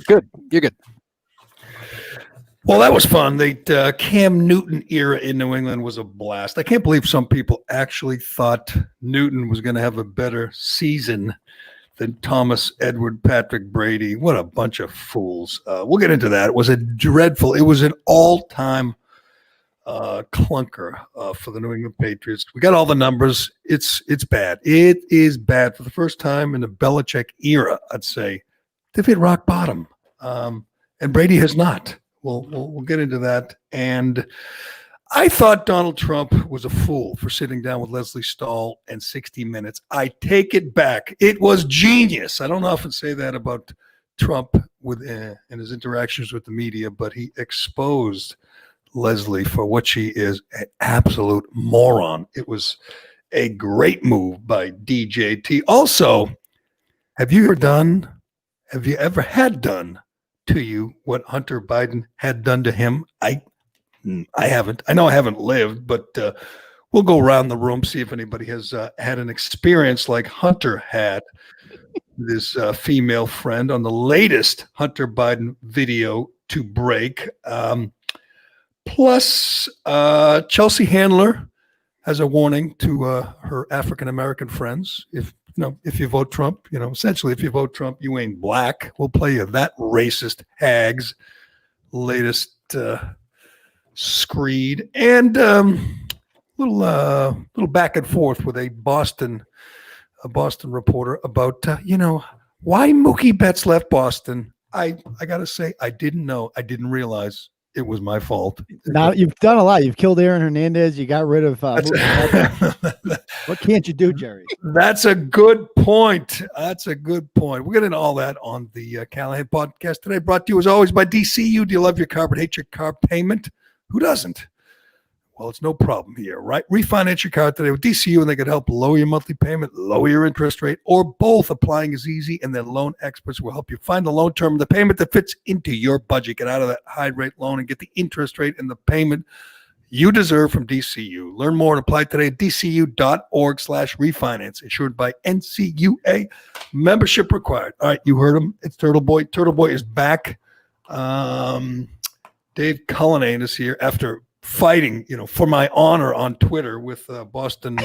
Good. You're good. Well, that was fun. The Cam Newton era in New England was a blast. I can't believe some people actually thought Newton was going to have a better season than Thomas Edward Patrick Brady. What a bunch of fools. We'll get into that. It was an all-time clunker for the New England Patriots. We got all the numbers. It's bad. It is bad. For the first time in the Belichick era, I'd say, they've hit rock bottom. And Brady has not. We'll get into that. And I thought Donald Trump was a fool for sitting down with Leslie Stahl and 60 Minutes. I take it back. It was genius. I don't often say that about Trump in his interactions with the media, but he exposed Leslie for what she is, an absolute moron. It was a great move by DJT. Also, have you ever had done to you what Hunter Biden had done to him? I haven't. I know I haven't lived, but we'll go around the room, see if anybody has had an experience like Hunter had. This female friend on the latest Hunter Biden video to break. Plus, Chelsea Handler has a warning to her African-American friends. If you vote Trump, essentially, if you vote Trump, you ain't black. We'll play you that racist hag's latest screed, and little back and forth with a Boston reporter about why Mookie Betts left Boston. I gotta say, I didn't know. I didn't realize it was my fault. Now you've done a lot. You've killed Aaron Hernandez. You got rid of. What can't you do, Jerry? That's a good point. We'll get into all that on the Callahan podcast today. Brought to you as always by DCU. Do you love your car but hate your car payment? Who doesn't? Well, it's no problem here, right? Refinance your car today with DCU, and they can help lower your monthly payment, lower your interest rate, or both. Applying is easy, and their loan experts will help you find the loan term, the payment that fits into your budget. Get out of that high-rate loan and get the interest rate and the payment you deserve from DCU. Learn more and apply today at dcu.org/refinance. Insured by NCUA. Membership required. All right, you heard him. It's Turtle Boy. Turtle Boy is back. Dave Cullinane is here after fighting, for my honor on Twitter with not Boston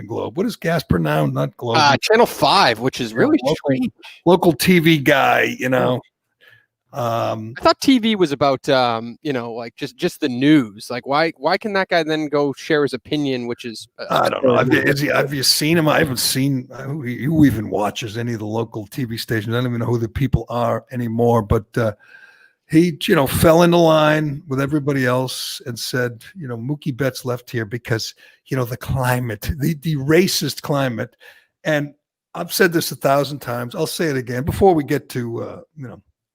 Globe. What is Gasper now? Not Globe. Channel 5, which is really strange. Local TV guy, I thought TV was about, like just the news. Like, why can that guy then go share his opinion, which is... I don't know. Have you seen him? I haven't seen who even watches any of the local TV stations. I don't even know who the people are anymore, but he, fell into line with everybody else and said, Mookie Betts left here because, the climate, the racist climate. And I've said this 1,000 times. I'll say it again before we get to,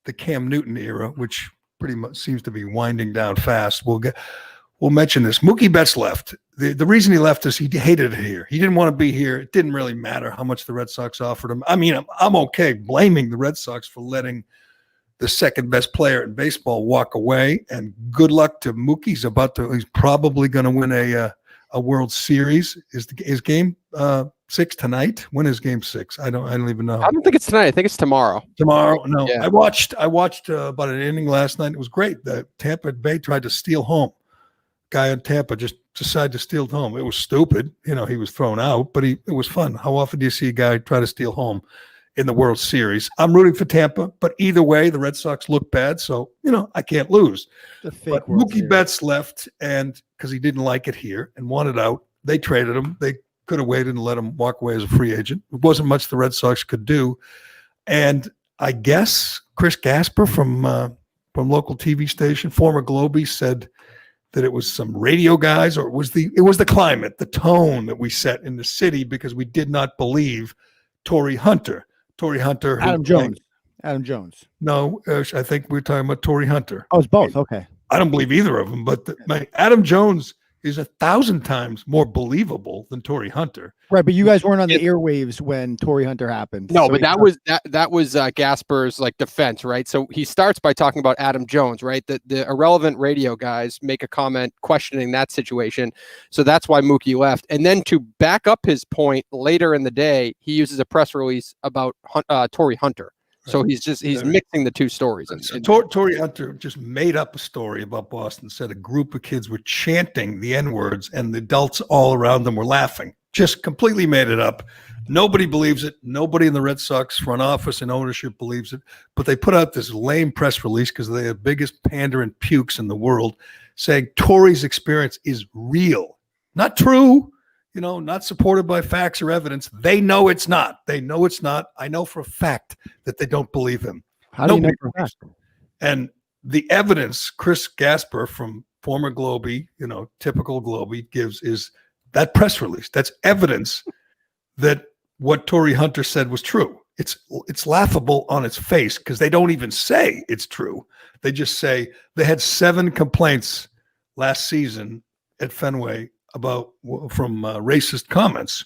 the Cam Newton era, which pretty much seems to be winding down fast. We'll mention this. Mookie Betts left. The reason he left is he hated it here. He didn't want to be here. It didn't really matter how much the Red Sox offered him. I mean, I'm okay blaming the Red Sox for letting the second best player in baseball walk away, and good luck to Mookie. He's probably going to win a World Series. Is game 6 tonight? When is game 6? I don't even know. I don't think it's tonight. I think it's tomorrow. Tomorrow? No. Yeah. I watched about an inning last night. It was great. The Tampa Bay tried to steal home. Guy in Tampa just decided to steal home. It was stupid. He was thrown out, but it was fun. How often do you see a guy try to steal home in the World Series? I'm rooting for Tampa, but either way, the Red Sox look bad, so I can't lose. But Mookie Betts left, and because he didn't like it here and wanted out, they traded him. They could have waited and let him walk away as a free agent. It wasn't much the Red Sox could do, and I guess Chris Gasper from local TV station, former Globey, said that it was some radio guys, or it was the climate, the tone that we set in the city because we did not believe Torrey Hunter. Adam Jones. No, I think we're talking about Torrey Hunter. Oh, it's both. Okay. I don't believe either of them, but Adam Jones is 1,000 times more believable than Torrey Hunter. Right, but you guys weren't on the airwaves when Torrey Hunter happened. No, so but that was Gasper's defense, right? So he starts by talking about Adam Jones, right? The irrelevant radio guys make a comment questioning that situation. So that's why Mookie left. And then to back up his point later in the day, he uses a press release about Torrey Hunter. So he's mixing the two stories. Torrey Hunter just made up a story about Boston, said a group of kids were chanting the N-words and the adults all around them were laughing. Just completely made it up. Nobody believes it. Nobody in the Red Sox front office and ownership believes it. But they put out this lame press release because they're the biggest pandering pukes in the world, saying Torrey's experience is real, not true, not supported by facts or evidence. They know it's not. They know it's not. I know for a fact that they don't believe him. How do you know for a fact? And the evidence Chris Gasper from former Globey, typical Globey gives is that press release. That's evidence that what Torrey Hunter said was true. It's laughable on its face because they don't even say it's true. They just say they had 7 complaints last season at Fenway from racist comments.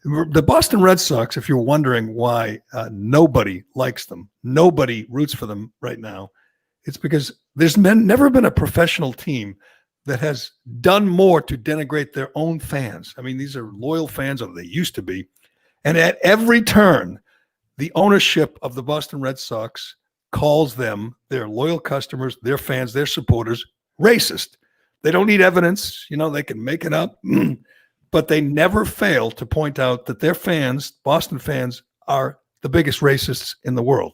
The Boston Red Sox, if you're wondering why nobody likes them, nobody roots for them right now, it's because there's never been a professional team that has done more to denigrate their own fans. I mean, these are loyal fans, or they used to be. And at every turn, the ownership of the Boston Red Sox calls them, their loyal customers, their fans, their supporters, racist. They don't need evidence. They can make it up. But they never fail to point out that their fans, Boston fans, are the biggest racists in the world.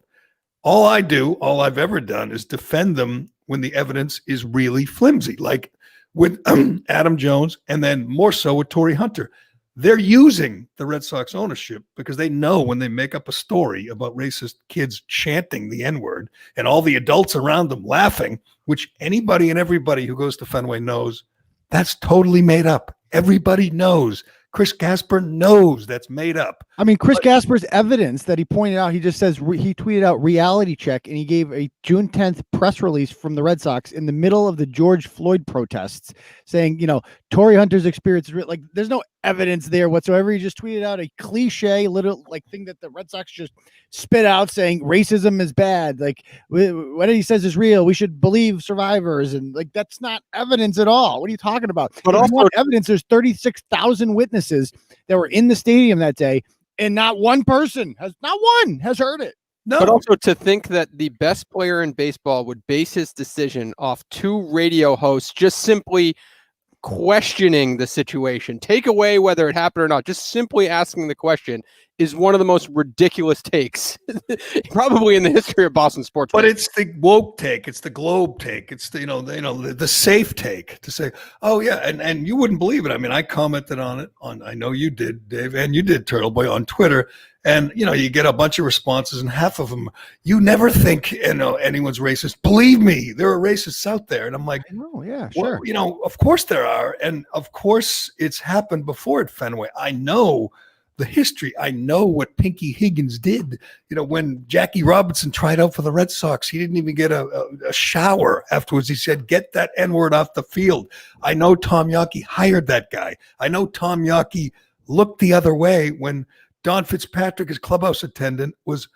All I've ever done is defend them when the evidence is really flimsy, like with Adam Jones, and then more so with Torrey Hunter. They're using the Red Sox ownership because they know when they make up a story about racist kids chanting the N-word and all the adults around them laughing, which anybody and everybody who goes to Fenway knows, that's totally made up. Everybody knows. Chris Gasper knows that's made up. I mean, Chris Gasper's evidence that he pointed out, he just says he tweeted out reality check, and he gave a June 10th press release from the Red Sox in the middle of the George Floyd protests saying, Torrey Hunter's experience is real. Like, there's no evidence there whatsoever. He just tweeted out a cliche little thing that the Red Sox just spit out saying racism is bad. Like, what he says is real. We should believe survivors. And that's not evidence at all. What are you talking about? But also evidence, there's 36,000 witnesses that were in the stadium that day, and not one has heard it. No. But also to think that the best player in baseball would base his decision off 2 radio hosts just simply questioning the situation, take away whether it happened or not, just simply asking the question, is one of the most ridiculous takes probably in the history of Boston sports. But it's the woke take, it's the Globe take, it's the safe take to say, oh yeah, and you wouldn't believe it. I mean, I commented on it I know you did, Dave, and you did, Turtle Boy, on Twitter, and you get a bunch of responses, and half of them, you never think anyone's racist. Believe me, there are racists out there, and I'm like, oh yeah, sure. Well, of course there are, and of course it's happened before at Fenway. I know the history. I know what Pinky Higgins did. When Jackie Robinson tried out for the Red Sox, he didn't even get a shower afterwards. He said, get that N-word off the field. I know Tom Yawkey hired that guy. I know Tom Yawkey looked the other way when Don Fitzpatrick, his clubhouse attendant, was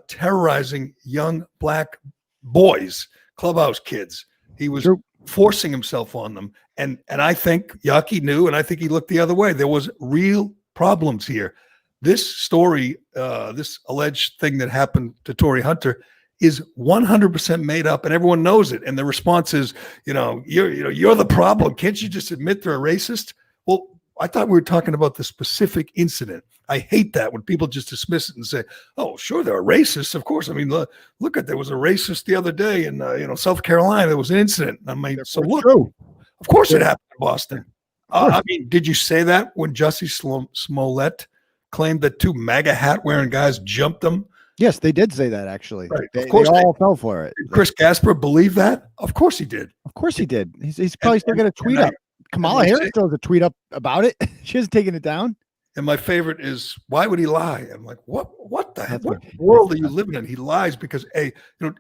terrorizing young black boys, clubhouse kids. He was forcing himself on them. And I think Yawkey knew, and I think he looked the other way. There was real problems here. This story, this alleged thing that happened to Torrey Hunter, is 100% made up, and everyone knows it. And the response is, you're the problem. Can't you just admit they're a racist? Well, I thought we were talking about the specific incident. I hate that when people just dismiss it and say, "Oh, sure, they're racists." Of course, I mean, look at there was a racist the otother day in South Carolina. There was an incident. I mean, so look, of course it happened in Boston. I mean, did you say that when Jussie Smollett claimed that 2 MAGA hat wearing guys jumped them? Yes, they did say that, actually. Right. They all fell for it. Did Chris Gasper believe that? Of course he did. Of course he did. He's probably still got a tweet up. Kamala Harris still has a tweet up about it. She hasn't taken it down. And my favorite is, why would he lie? I'm like, what the heck? What world are you living in? He lies because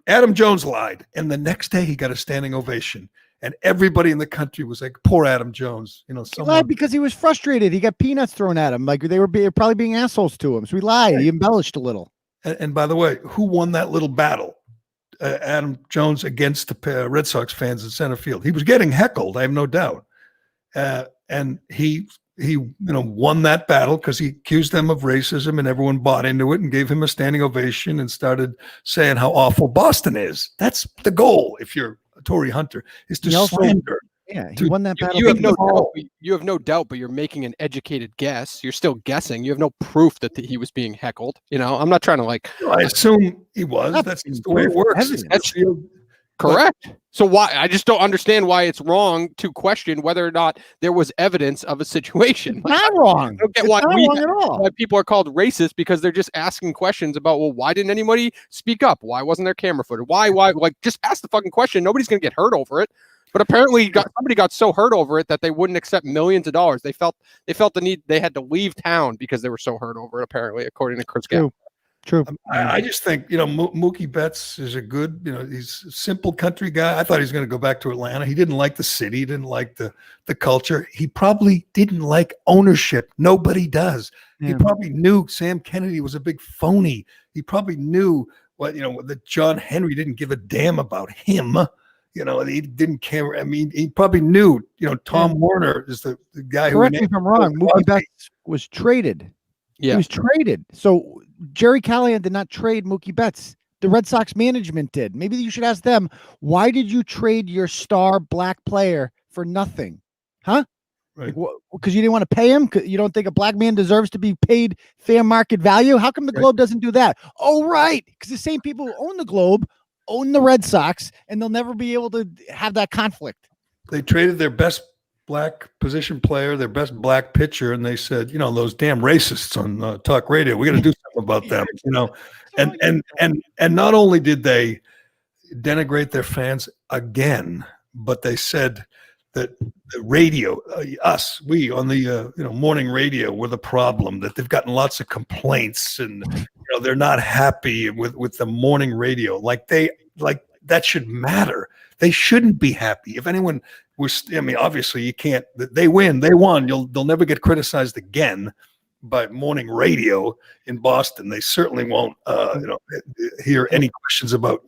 Adam Jones lied, and the next day he got a standing ovation. And everybody in the country was like, poor Adam Jones. He lied because he was frustrated. He got peanuts thrown at him. Like they were probably being assholes to him. So he lied. Right. He embellished a little. And by the way, who won that little battle? Adam Jones against the Red Sox fans in center field. He was getting heckled, I have no doubt. And he he won that battle because he accused them of racism, and everyone bought into it and gave him a standing ovation and started saying how awful Boston is. That's the goal. If you're Tory Hunter, is to slander. Yeah, he won that battle. You have no doubt. You have no doubt, but you're making an educated guess. You're still guessing. You have no proof that he was being heckled. I'm not trying to I assume he was. That's the way it works. That's correct. So why? I just don't understand why it's wrong to question whether or not there was evidence of a situation. Not wrong. I don't get why people are called racist, because they're just asking questions about, well, why didn't anybody speak up? Why wasn't there camera footage? Why? Just ask the fucking question. Nobody's gonna get hurt over it. But apparently somebody got so hurt over it that they wouldn't accept millions of dollars. They felt the need. They had to leave town because they were so hurt over it, apparently, according to Chris Gall. True. I just think, Mookie Betts is a good, he's a simple country guy. I thought he was going to go back to Atlanta. He didn't like the city. He didn't like the culture. He probably didn't like ownership. Nobody does. Yeah. He probably knew Sam Kennedy was a big phony. He probably knew that John Henry didn't give a damn about him. He didn't care. I mean, he probably knew, Tom Warner is the guy who. Correct me if I'm wrong. Mookie Betts was traded. Yeah. He was traded. So Jerry Callahan did not trade Mookie Betts. The Red Sox management did. Maybe you should ask them, why did you trade your star black player for nothing? Huh? Right. Because you didn't want to pay him? You don't think a black man deserves to be paid fair market value? How come the Globe doesn't do that? Oh, right. Because the same people who own the Globe own the Red Sox, and they'll never be able to have that conflict. They traded their best black position player, their best black pitcher, and they said, those damn racists on talk radio, we got to do something about them, and not only did they denigrate their fans again, but they said that the radio, we on the morning radio were the problem, that they've gotten lots of complaints and they're not happy with the morning radio. Like that should matter. They shouldn't be happy. If anyone was, obviously you can't. They won. They'll never get criticized again by morning radio in Boston. They certainly won't, hear any questions about.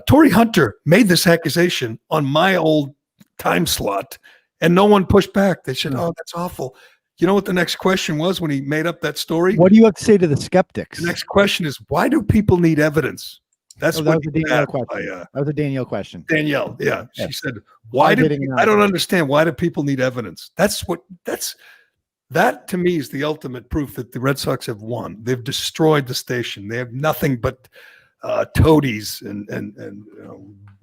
Tory Hunter made this accusation on my old time slot, and no one pushed back. They said, "Oh, that's awful." You know what the next question was when he made up that story? What do you have to say to the skeptics? The next question is, why do people need evidence? That's that was a Danielle question. That was a Danielle question. Danielle, yeah. She said, I don't understand. Why do people need evidence? That to me is the ultimate proof that the Red Sox have won. They've destroyed the station. They have nothing but toadies and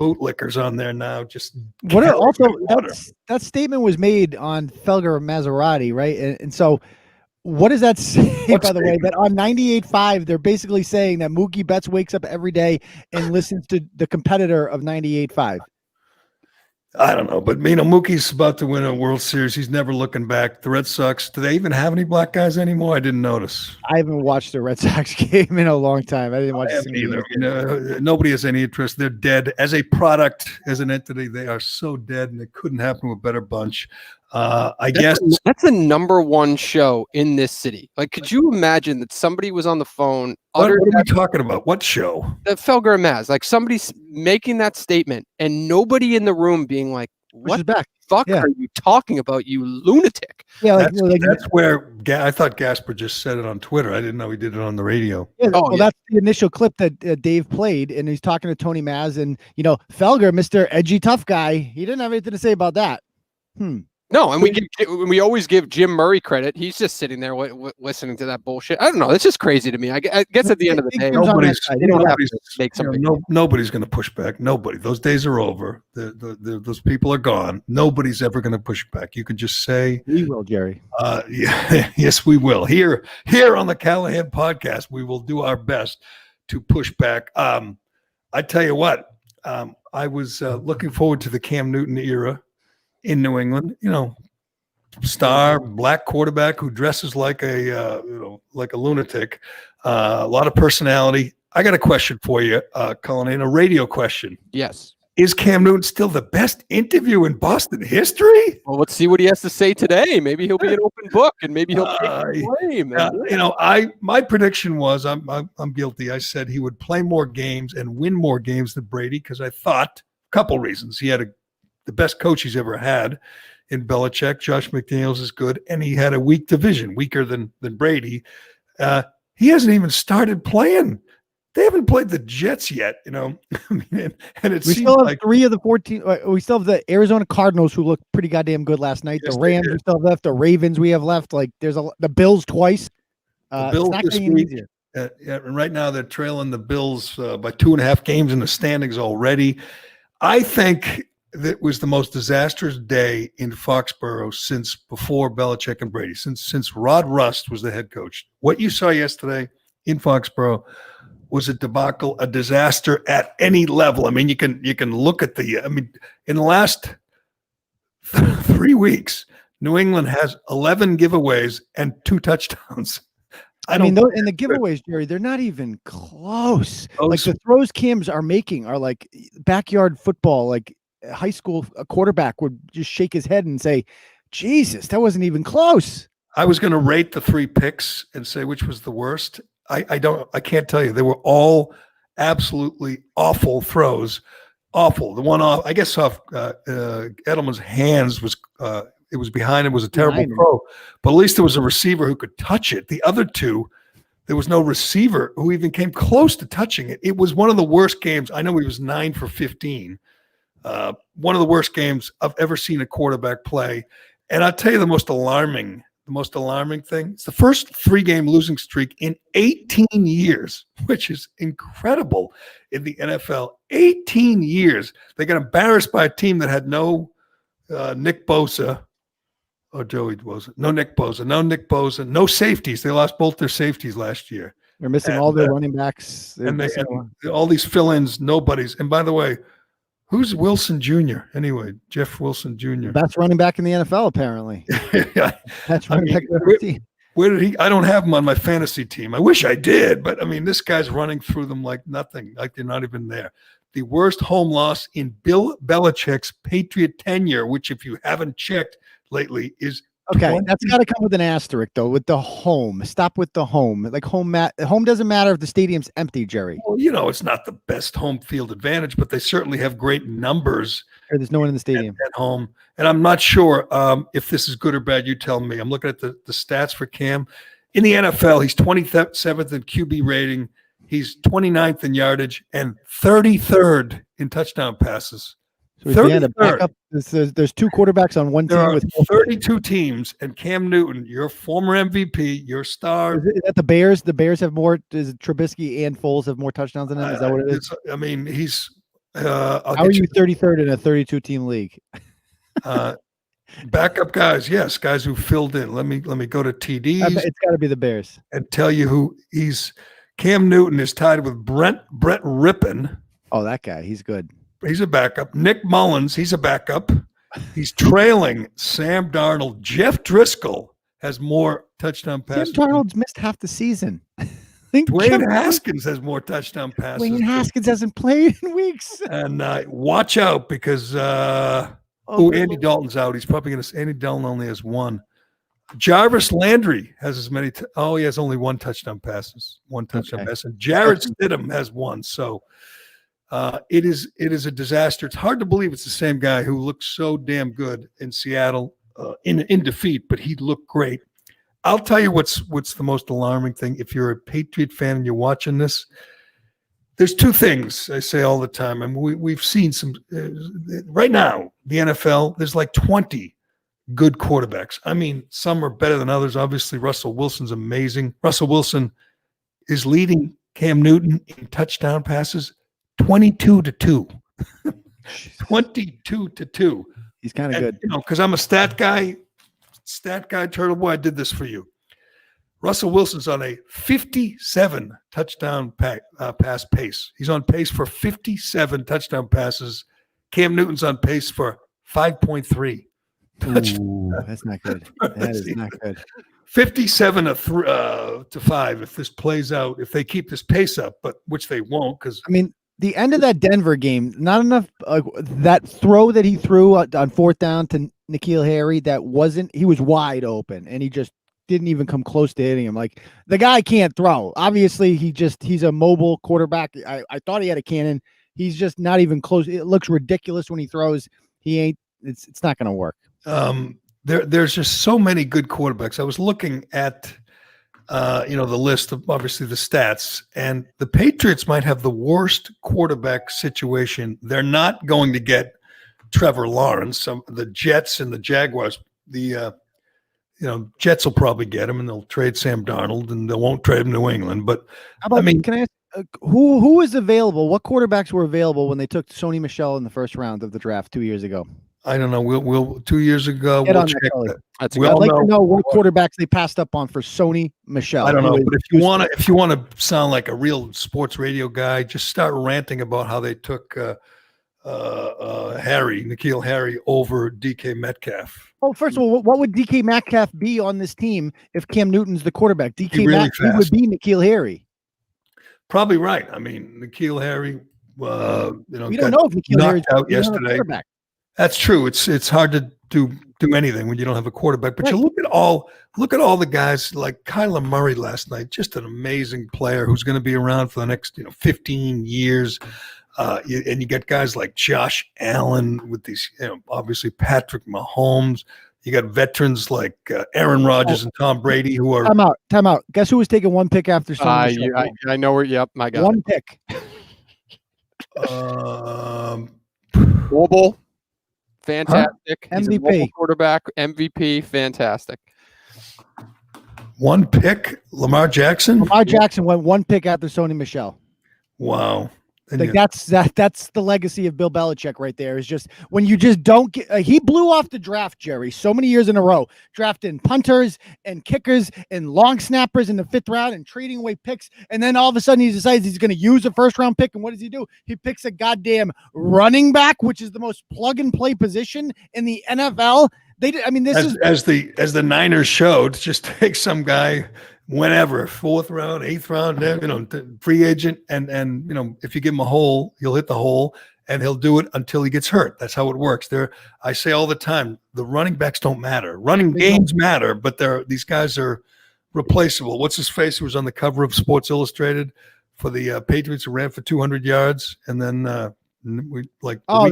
bootlickers on there now. Just that statement was made on Felger Maserati, right? And so what does that say, by the way, that on 98.5, they're basically saying that Mookie Betts wakes up every day and listens to the competitor of 98.5? I don't know, but Mookie's about to win a World Series. He's never looking back. The Red Sox, do they even have any black guys anymore? I didn't notice. I haven't watched the Red Sox game in a long time. I didn't watch it either. Nobody has any interest. They're dead as a product, as an entity. They are so dead, and it couldn't happen with a better bunch. I guess that's the number one show in this city. Like, could you imagine that somebody was on the phone? What are we talking about? What show? The Felger and Maz. Like, somebody's making that statement and nobody in the room being like, "What the fuck are you talking about, you lunatic?" Yeah, that's where I thought Gasper just said it on Twitter. I didn't know he did it on the radio. Yeah, that's the initial clip that Dave played, and he's talking to Tony Maz, and Felger, Mr. Edgy Tough Guy, he didn't have anything to say about that. No, and we always give Jim Murray credit. He's just sitting there listening to that bullshit. I don't know. It's just crazy to me. I guess at the end of the day, nobody's going to push back. Nobody. Those days are over. Those people are gone. Nobody's ever going to push back. You can just say, "We will, Jerry." Yes, we will. Here on the Callahan podcast, we will do our best to push back. I tell you what, I was looking forward to the Cam Newton era in New England, star black quarterback who dresses like a lunatic, a lot of personality. I got a question for you, Colin, a radio question. Yes. Is Cam Newton still the best interview in Boston history? Well, let's see what he has to say today. Maybe he'll be an open book, and maybe he'll take the blame. My prediction was, I'm guilty. I said he would play more games and win more games than Brady, because I thought a couple reasons. He had the best coach he's ever had in Belichick. Josh McDaniels is good, and he had a weak division, weaker than Brady. He hasn't even started playing. They haven't played the Jets yet, I mean, and it We seems still have like 3 of the 14. We still have the Arizona Cardinals, who looked pretty goddamn good last night. Yes, The they Rams did. we still have left. The Ravens we have left. Like there's the Bills twice. the It's Bills not this getting any week. easier. And right now they're trailing the Bills by 2.5 games in the standings already. I think that was the most disastrous day in Foxborough since before Belichick and Brady, since Rod Rust was the head coach. What you saw yesterday in Foxborough was a debacle, a disaster at any level. I mean, you can look at in the last 3 weeks, New England has 11 giveaways and 2 touchdowns. I mean, and the giveaways, Jerry, they're not even close. Like the throws Cams are making are like backyard football. Like high school, a quarterback would just shake his head and say, Jesus, that wasn't even close. I was going to rate the 3 picks and say which was the worst. I can't tell you. They were all absolutely awful throws. Awful. The one off Edelman's hands was it was behind him, was a terrible throw, but at least there was a receiver who could touch it. The other 2, there was no receiver who even came close to touching it. It was one of the worst games. I know he was 9 for 15. One of the worst games I've ever seen a quarterback play. And I'll tell you the most alarming thing. It's the first 3-game losing streak in 18 years, which is incredible in the NFL. 18 years. They got embarrassed by a team that had no Nick Bosa. Oh, Joey Bosa. No Nick Bosa. No safeties. They lost both their safeties last year. They're missing all their running backs. And all these fill-ins, nobodies. And by the way, who's Wilson Jr.? Anyway, Jeff Wilson Jr. Best running back in the NFL, apparently. That's running back on the team. Where did he? I don't have him on my fantasy team. I wish I did, but I mean, this guy's running through them like nothing, like they're not even there. The worst home loss in Bill Belichick's Patriot tenure, which, if you haven't checked lately, is okay. That's got to come with an asterisk, though. With the home, stop with the home. Like home doesn't matter if the stadium's empty, Jerry. Well, it's not the best home field advantage, but they certainly have great numbers. There's no one in the stadium at home, and I'm not sure if this is good or bad. You tell me. I'm looking at the stats for Cam in the NFL. He's 27th in QB rating. He's 29th in yardage and 33rd in touchdown passes. So there's 2 quarterbacks on one team. There are 32 teams, and Cam Newton, your former MVP, your star. Is that the Bears? The Bears have more. Is Trubisky and Foles have more touchdowns than him? Is that what it is? I mean, he's. How are you 33rd in a 32-team league? Backup guys, yes, guys who filled in. Let me go to TDs. It's got to be the Bears. And tell you who he's. Cam Newton is tied with Brett Rippon. Oh, that guy, he's good. He's a backup. Nick Mullins, he's a backup. He's trailing Sam Darnold. Jeff Driscoll has more touchdown passes. Sam Darnold's missed half the season. Dwayne Haskins has more touchdown passes. Dwayne Haskins hasn't played in weeks. And watch out because Andy Dalton's out. He's probably going to. Andy Dalton only has 1. Jarvis Landry has as many. He has only 1 touchdown passes. 1 touchdown pass. And Jared Stidham has 1. So it is a disaster. It's hard to believe it's the same guy who looked so damn good in Seattle in defeat, but he looked great. I'll tell you what's the most alarming thing. If you're a Patriot fan and you're watching this, there's 2 things I say all the time. I mean, we've seen some right now. The NFL, there's like 20 good quarterbacks. I mean, some are better than others. Obviously, Russell Wilson's amazing. Russell Wilson is leading Cam Newton in touchdown passes 22-2. 22-2. He's kind of good. Because I'm a stat guy, Turtle Boy, I did this for you. Russell Wilson's on a 57 touchdown pass pace. He's on pace for 57 touchdown passes. Cam Newton's on pace for 5.3. Ooh, that's not good. That is not good. 57 to 5 if this plays out, if they keep this pace up, but which they won't. Because I mean, the end of that Denver game, not enough. That throw that he threw on 4th down to N'Keal Harry, he was wide open, and he just didn't even come close to hitting him. Like, the guy can't throw. Obviously, he's a mobile quarterback. I thought he had a cannon. He's just not even close. It looks ridiculous when he throws. He ain't. It's not going to work. there's just so many good quarterbacks. I was looking at the list of obviously the stats, and the Patriots might have the worst quarterback situation. They're not going to get Trevor Lawrence. The Jets and the Jaguars, the Jets will probably get him, and they'll trade Sam Darnold, and they won't trade him to New England. But how about, can I ask who is available? What quarterbacks were available when they took Sony Michel in the first round of the draft 2 years ago? I don't know. We'll 2 years ago. We'll check that. I'd like to know what quarterbacks they passed up on for Sony Michel. I don't know, but if you want to sound like a real sports radio guy, just start ranting about how they took N'Keal Harry over DK Metcalf. Oh, first of all, what would DK Metcalf be on this team if Cam Newton's the quarterback? DK Metcalf would be N'Keal Harry. Probably right. I mean, N'Keal Harry. We don't know if N'Keal Harry's out yesterday. That's true. It's hard to do anything when you don't have a quarterback. But you look at all the guys like Kyler Murray last night. Just an amazing player who's going to be around for the next 15 years. And you got guys like Josh Allen with these, obviously Patrick Mahomes. You got veterans like Aaron Rodgers and Tom Brady who are time out. Guess who was taking one pick after Sony? I know where. Yep, my God. One pick. Mobile, fantastic. MVP. He's a mobile quarterback, MVP, fantastic. One pick, Lamar Jackson. Lamar Jackson went one pick after Sony Michel. Wow. That's the legacy of Bill Belichick right there. Is just when you just don't get. He blew off the draft, Jerry, so many years in a row, drafting punters and kickers and long snappers in the 5th round and trading away picks, and then all of a sudden he decides he's going to use a first-round pick, and what does he do? He picks a goddamn running back, which is the most plug-and-play position in the NFL. As the Niners showed, just take some guy. Whenever 4th round, 8th round, free agent, and if you give him a hole, he'll hit the hole, and he'll do it until he gets hurt. That's how it works. I say all the time, the running backs don't matter. Running games matter, but these guys are replaceable. What's his face? Who was on the cover of Sports Illustrated for the Patriots, who ran for 200 yards, and then the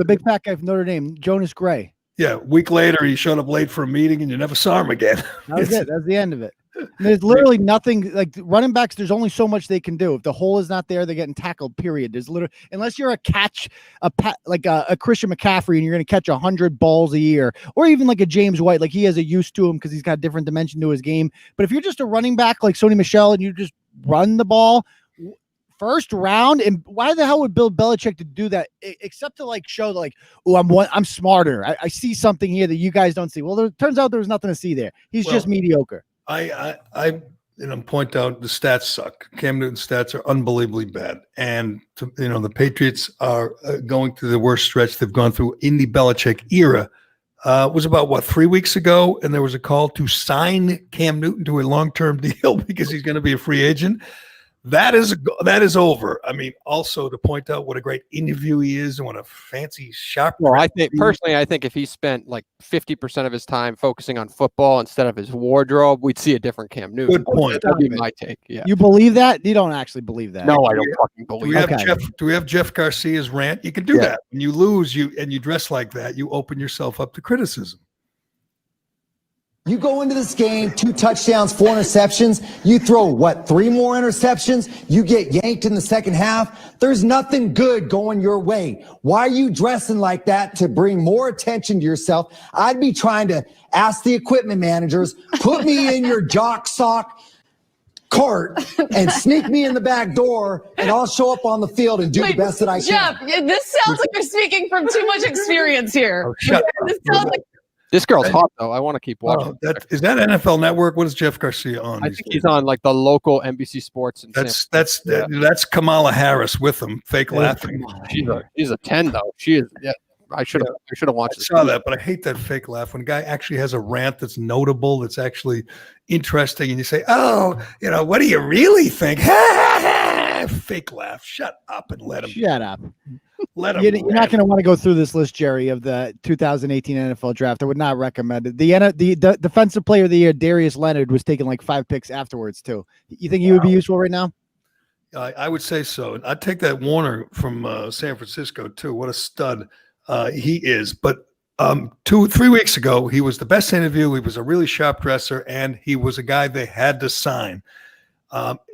big fat guy from Notre Dame, Jonas Gray. Yeah, a week later he showed up late for a meeting, and you never saw him again. That was it. That's the end of it. There's literally nothing like running backs. There's only so much they can do. If the hole is not there, they're getting tackled. Period. There's literally, unless you're a Christian McCaffrey and you're going to catch 100 balls a year, or even like a James White, like he has a use to him because he's got a different dimension to his game. But if you're just a running back like Sony Michel and you just run the ball first round, and why the hell would Bill Belichick to do that except to show I'm smarter. I see something here that you guys don't see. Well, it turns out there was nothing to see there. He's just mediocre. I point out the stats suck. Cam Newton's stats are unbelievably bad, and the Patriots are going through the worst stretch they've gone through in the Belichick era. Was about 3 weeks ago, and there was a call to sign Cam Newton to a long-term deal because he's going to be a free agent. That is over. I mean, also to point out what a great interview he is and what a fancy sharp. Well, I think if he spent 50% of his time focusing on football instead of his wardrobe, we'd see a different Cam Newton. Good point. That'd be my take. Yeah. You believe that? You don't actually believe that. No, I don't fucking believe it. Do we have Jeff Garcia's rant? You can do that. When you lose, you dress like that, you open yourself up to criticism. You go into this game, 2 touchdowns, 4 interceptions. You throw 3 more interceptions? You get yanked in the second half. There's nothing good going your way. Why are you dressing like that to bring more attention to yourself? I'd be trying to ask the equipment managers, put me in your jock sock cart and sneak me in the back door, and I'll show up on the field and do the best that I can. Jeff, this sounds like you're speaking from too much experience here. Oh, shut up. This girl's hot, though. I want to keep watching. Is that NFL Network? What is Jeff Garcia on? I think he's on the local NBC Sports. That's Kamala Harris with him, fake laughing. She's a 10 though. She is. Yeah, I should have watched. I saw that, but I hate that fake laugh when a guy actually has a rant that's notable, that's actually interesting, and you say, "Oh, what do you really think?" Fake laugh. Shut up and let him. Shut up. Let him. You're not going to want to go through this list, Jerry, of the 2018 NFL draft. I would not recommend it. The defensive player of the year, Darius Leonard, was taking 5 picks afterwards too. You think he would be useful right now? I would say so. I'd take that Warner from San Francisco too. What a stud he is. But 3 weeks ago, he was the best interview. He was a really sharp dresser, and he was a guy they had to sign.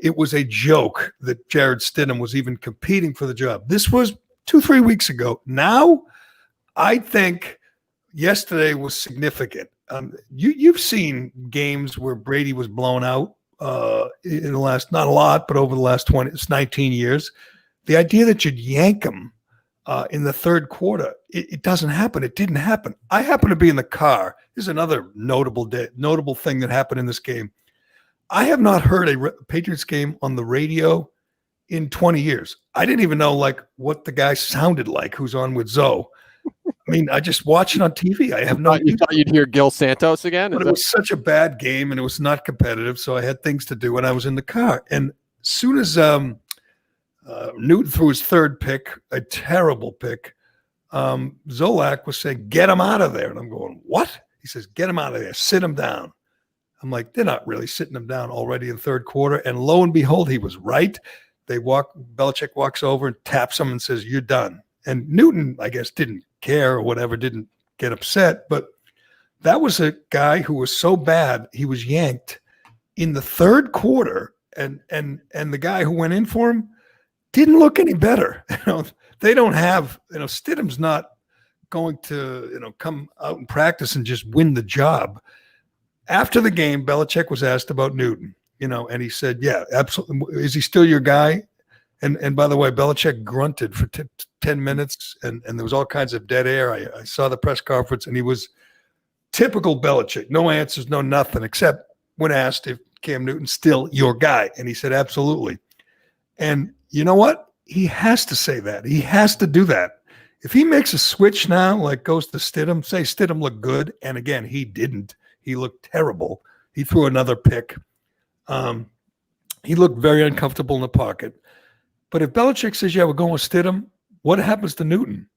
It was a joke that Jared Stidham was even competing for the job. This was 2-3 weeks ago. Now, I think yesterday was significant. You've seen games where Brady was blown out in the last, not a lot, but over the last 19 years. The idea that you'd yank him in the third quarter, it doesn't happen. It didn't happen. I happen to be in the car. This is another notable thing that happened in this game. I have not heard a Patriots game on the radio in 20 years. I didn't even know what the guy sounded like who's on with Zoe. I mean, I just watch it on TV. I have no. You thought you'd hear Gil Santos again? But it was such a bad game, and it was not competitive, so I had things to do, and I was in the car. And as soon as Newton threw his third pick, a terrible pick, Zolak was saying, "Get him out of there." And I'm going, "What?" He says, "Get him out of there. Sit him down." I'm like, they're not really sitting him down already in the third quarter. And lo and behold, he was right. Belichick walks over and taps him and says, "You're done." And Newton, I guess, didn't care or whatever, didn't get upset. But that was a guy who was so bad, he was yanked in the third quarter. And the guy who went in for him didn't look any better. They don't have, Stidham's not going to, come out and practice and just win the job. After the game, Belichick was asked about Newton, and he said, "Yeah, absolutely. Is he still your guy?" And by the way, Belichick grunted for 10 minutes, and there was all kinds of dead air. I saw the press conference, and he was typical Belichick. No answers, no nothing, except when asked if Cam Newton's still your guy. And he said, "Absolutely." And you know what? He has to say that. He has to do that. If he makes a switch now, goes to Stidham, say Stidham looked good, and again, he didn't. He looked terrible. He threw another pick. He looked very uncomfortable in the pocket. But if Belichick says, "Yeah, we're going with Stidham," what happens to Newton?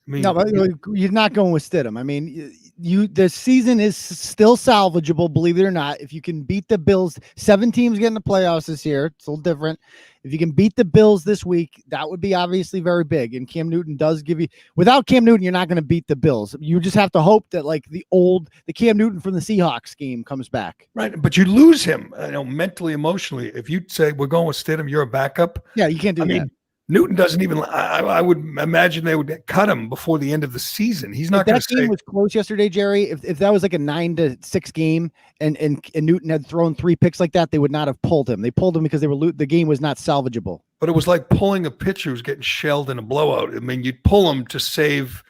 I mean, no, but you're not going with Stidham. I mean, the season is still salvageable, believe it or not. If you can beat the Bills, 7 teams get in the playoffs this year. It's a little different. If you can beat the Bills this week, that would be obviously very big. And Cam Newton does give you. Without Cam Newton, you're not going to beat the Bills. You just have to hope that the Cam Newton from the Seahawks game comes back. Right, but you lose him, mentally, emotionally. If you say we're going with Stidham, you're a backup. Yeah, you can't do that. Newton doesn't even. I would imagine they would cut him before the end of the season. He's not going to say. That game was close yesterday, Jerry. If that was like a 9-6 game, and Newton had thrown 3 picks like that, they would not have pulled him. They pulled him because the game was not salvageable. But it was like pulling a pitcher who's getting shelled in a blowout. I mean, you'd pull him to save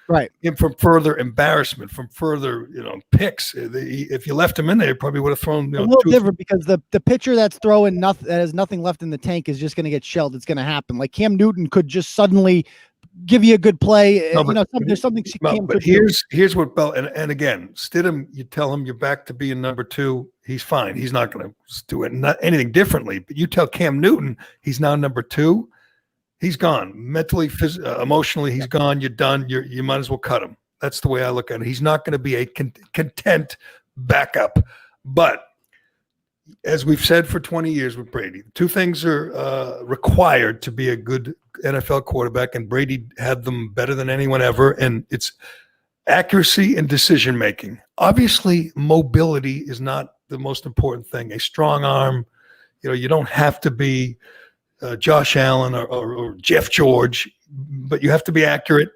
him from further embarrassment, from further picks. If you left him in there, you probably would have thrown. A little different because the pitcher that's throwing nothing, that has nothing left in the tank, is just going to get shelled. It's going to happen. Like Cam Newton could just suddenly give you a good play. No, there's something. But here's what and again, Stidham, you tell him you're back to being number 2. He's fine. He's not going to do anything differently. But you tell Cam Newton he's now number 2. He's gone mentally, emotionally. He's gone. You're done. You might as well cut him. That's the way I look at it. He's not going to be a content backup. But as we've said for 20 years with Brady, 2 things are required to be a good NFL quarterback, and Brady had them better than anyone ever, and it's accuracy and decision making. Obviously, mobility is not the most important thing. A strong arm, you don't have to be Josh Allen or Jeff George, but you have to be accurate.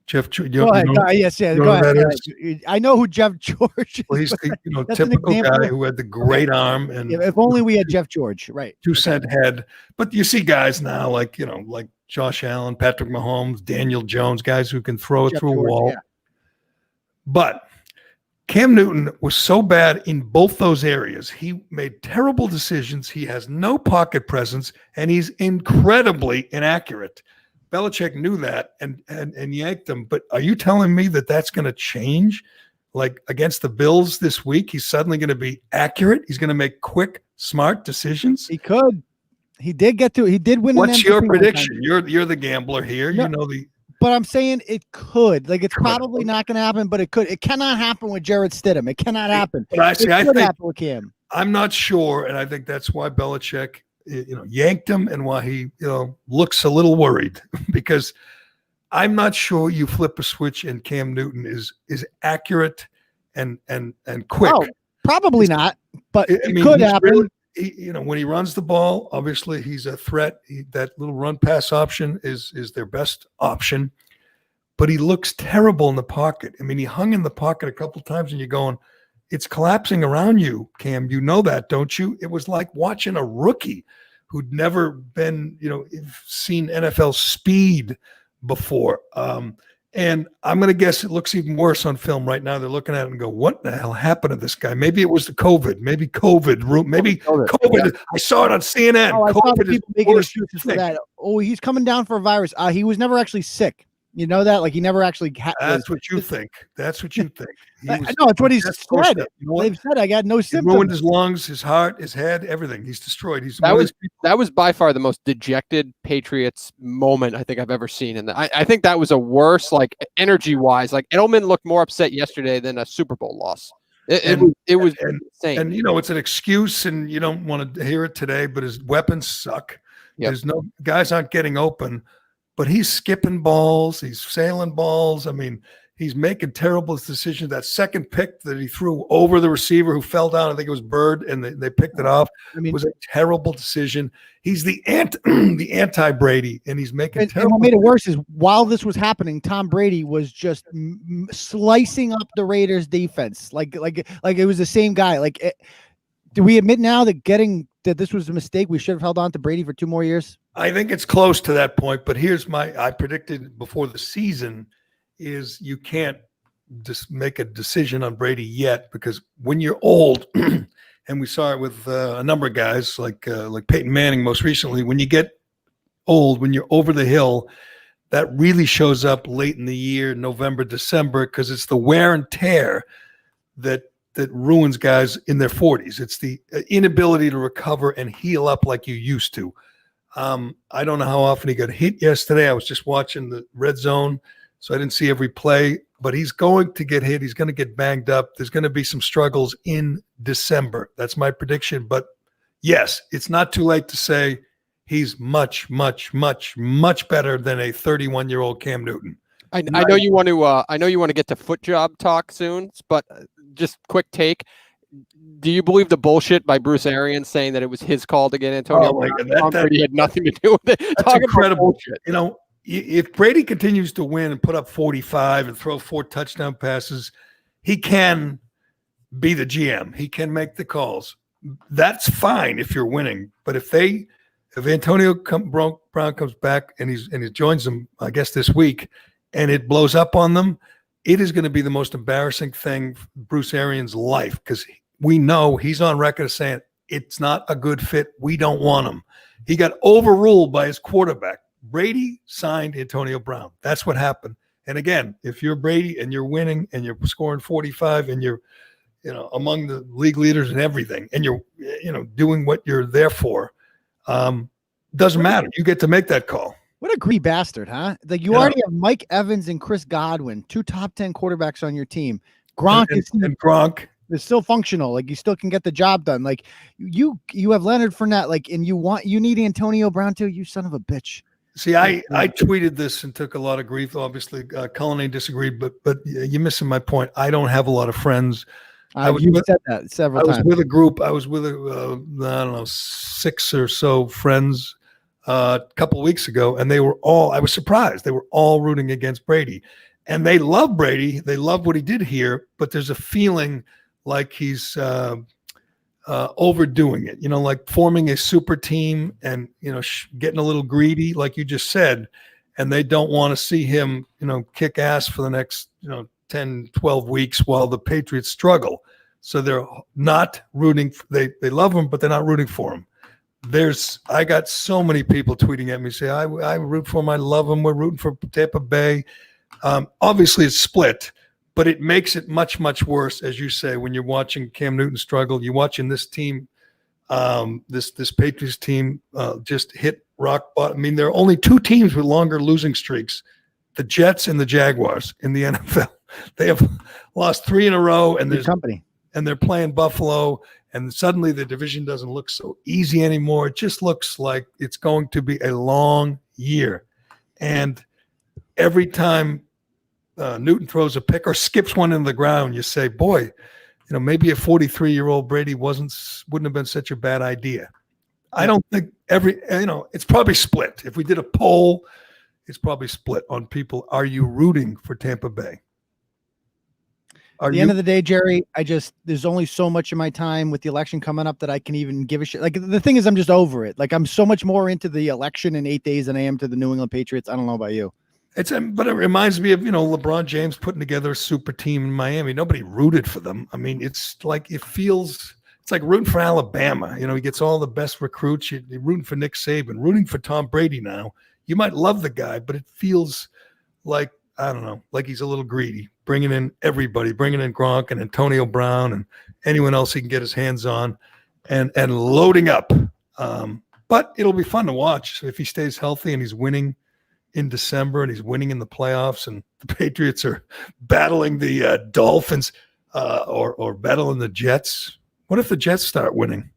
Jeff George. Go ahead. Yes. Go ahead. I know who Jeff George is. Well, he's the typical guy who had the great arm. And if only we had Jeff George, right? 2-cent head. But you see guys now like Josh Allen, Patrick Mahomes, Daniel Jones, guys who can throw it through a wall. Yeah. But Cam Newton was so bad in both those areas. He made terrible decisions. He has no pocket presence, and he's incredibly inaccurate. Belichick knew that and yanked him. But are you telling me that that's going to change? Like against the Bills this week, he's suddenly going to be accurate. He's going to make quick, smart decisions. He could. He did win. What's your prediction? You're the gambler here. No, But I'm saying it could. It's probably not going to happen, but it could. It cannot happen with Jared Stidham. It cannot happen. But I think happen with Cam. I'm not sure, and I think that's why Belichick, yanked him, and why he, looks a little worried because I'm not sure you flip a switch and Cam Newton is accurate and quick. Oh, probably not, but I it mean, could he's happen. really, when he runs the ball, obviously he's a threat. That little run pass option is their best option, but he looks terrible in the pocket. I mean, he hung in the pocket a couple times and you're going, it's collapsing around you, Cam. You know that, don't you? It was like watching a rookie who'd never been, seen NFL speed before. And I'm going to guess it looks even worse on film right now. They're looking at it and go, what the hell happened to this guy? Maybe it was the COVID. Maybe COVID. Yeah. I saw it on CNN. Oh, I saw the COVID is people making worse excuses than for that. Oh, he's coming down for a virus. He was never actually sick. You know that? Like he never actually That's what you think. That's what you think. No, it's what he's That's said. bullshit. You know what? They've said I got no He symptoms. ruined his lungs, his heart, his head, everything. He's destroyed. That was by far the most dejected Patriots moment I think I've ever seen. And I think that was a worse, like energy wise. Like Edelman looked more upset yesterday than a Super Bowl loss. It was insane. And it's an excuse, and you don't want to hear it today. But his weapons suck. Yep. There's no guys aren't getting open. But he's skipping balls. He's sailing balls. I mean, he's making terrible decisions. That second pick that he threw over the receiver who fell down, I think it was Bird, and they picked it off. I mean, was a terrible decision. He's the anti Brady, and he's making and terrible. what made it worse is while this was happening, Tom Brady was just slicing up the Raiders defense. Like it was the same guy. Do we admit now that this was a mistake? We should have held on to Brady for 2 more years. I think it's close to that point, but I predicted before the season is you can't just make a decision on Brady yet, because when you're old, and we saw it with a number of guys like Peyton Manning most recently, when you get old, when you're over the hill, that really shows up late in the year, November, December, because it's the wear and tear that ruins guys in their 40s. It's the inability to recover and heal up like you used to. I don't know how often he got hit yesterday. I was just watching the red zone, so I didn't see every play, but he's going to get hit. He's going to get banged up. There's going to be some struggles in December. That's my prediction. But yes, it's not too late to say he's much, much, much, much better than a 31-year-old Cam Newton. I know you want to get to foot job talk soon, but just quick take. Do you believe the bullshit by Bruce Arians saying that it was his call to get Antonio? Oh my God, Tom Brady had nothing to do with it. That's incredible. If Brady continues to win and put up 45 and throw 4 touchdown passes, he can be the GM. He can make the calls. That's fine if you're winning. But if Antonio Brown comes back and he joins them, I guess this week, and it blows up on them, it is going to be the most embarrassing thing in Bruce Arians' life, because we know he's on record as saying it's not a good fit. We don't want him. He got overruled by his quarterback. Brady signed Antonio Brown. That's what happened. And again, if you're Brady and you're winning and you're scoring 45 and you're, among the league leaders and everything, and you're, doing what you're there for, doesn't matter. You get to make that call. What a greedy bastard, huh? Like you already have Mike Evans and Chris Godwin, 2 top 10 quarterbacks on your team. Gronk is still functional. Like you still can get the job done. Like you have Leonard Fournette, and you need Antonio Brown too. You son of a bitch. See, I tweeted this and took a lot of grief. Obviously, Cullinane disagreed, but you're missing my point. I don't have a lot of friends. You said that several times. I was with a group. I was with I don't know, 6 or so friends a couple of weeks ago, and I was surprised. They were all rooting against Brady, and they love Brady. They love what he did here, but there's a feeling like he's overdoing it, like forming a super team and, getting a little greedy, like you just said, and they don't want to see him, kick ass for the next, 10, 12 weeks while the Patriots struggle. So they're not rooting. They love him, but they're not rooting for him. I got so many people tweeting at me, say, I root for him. I love him. We're rooting for Tampa Bay. Obviously it's split, but it makes it much, much worse, as you say, when you're watching Cam Newton struggle. You're watching this team, this Patriots team just hit rock bottom. I mean, there are only 2 teams with longer losing streaks, the Jets and the Jaguars in the NFL. They have lost 3 in a row, and they're playing Buffalo, and suddenly the division doesn't look so easy anymore. It just looks like it's going to be a long year. And every time Newton throws a pick or skips one in the ground, you say, boy, maybe a 43-year-old Brady wouldn't have been such a bad idea. I don't think it's probably split. If we did a poll, it's probably split on people. Are you rooting for Tampa Bay? At the end of the day, Jerry, there's only so much of my time with the election coming up that I can even give a shit. Like, the thing is, I'm just over it. Like, I'm so much more into the election in 8 days than I am to the New England Patriots. I don't know about you. But it reminds me of, LeBron James putting together a super team in Miami. Nobody rooted for them. I mean, it's like, it's like rooting for Alabama. He gets all the best recruits. You're rooting for Nick Saban, rooting for Tom Brady now. You might love the guy, but it feels like, I don't know, like he's a little greedy, bringing in everybody, bringing in Gronk and Antonio Brown and anyone else he can get his hands on and loading up. But it'll be fun to watch. So if he stays healthy and he's winning in December and he's winning in the playoffs and the Patriots are battling the Dolphins or battling the Jets. What if the Jets start winning?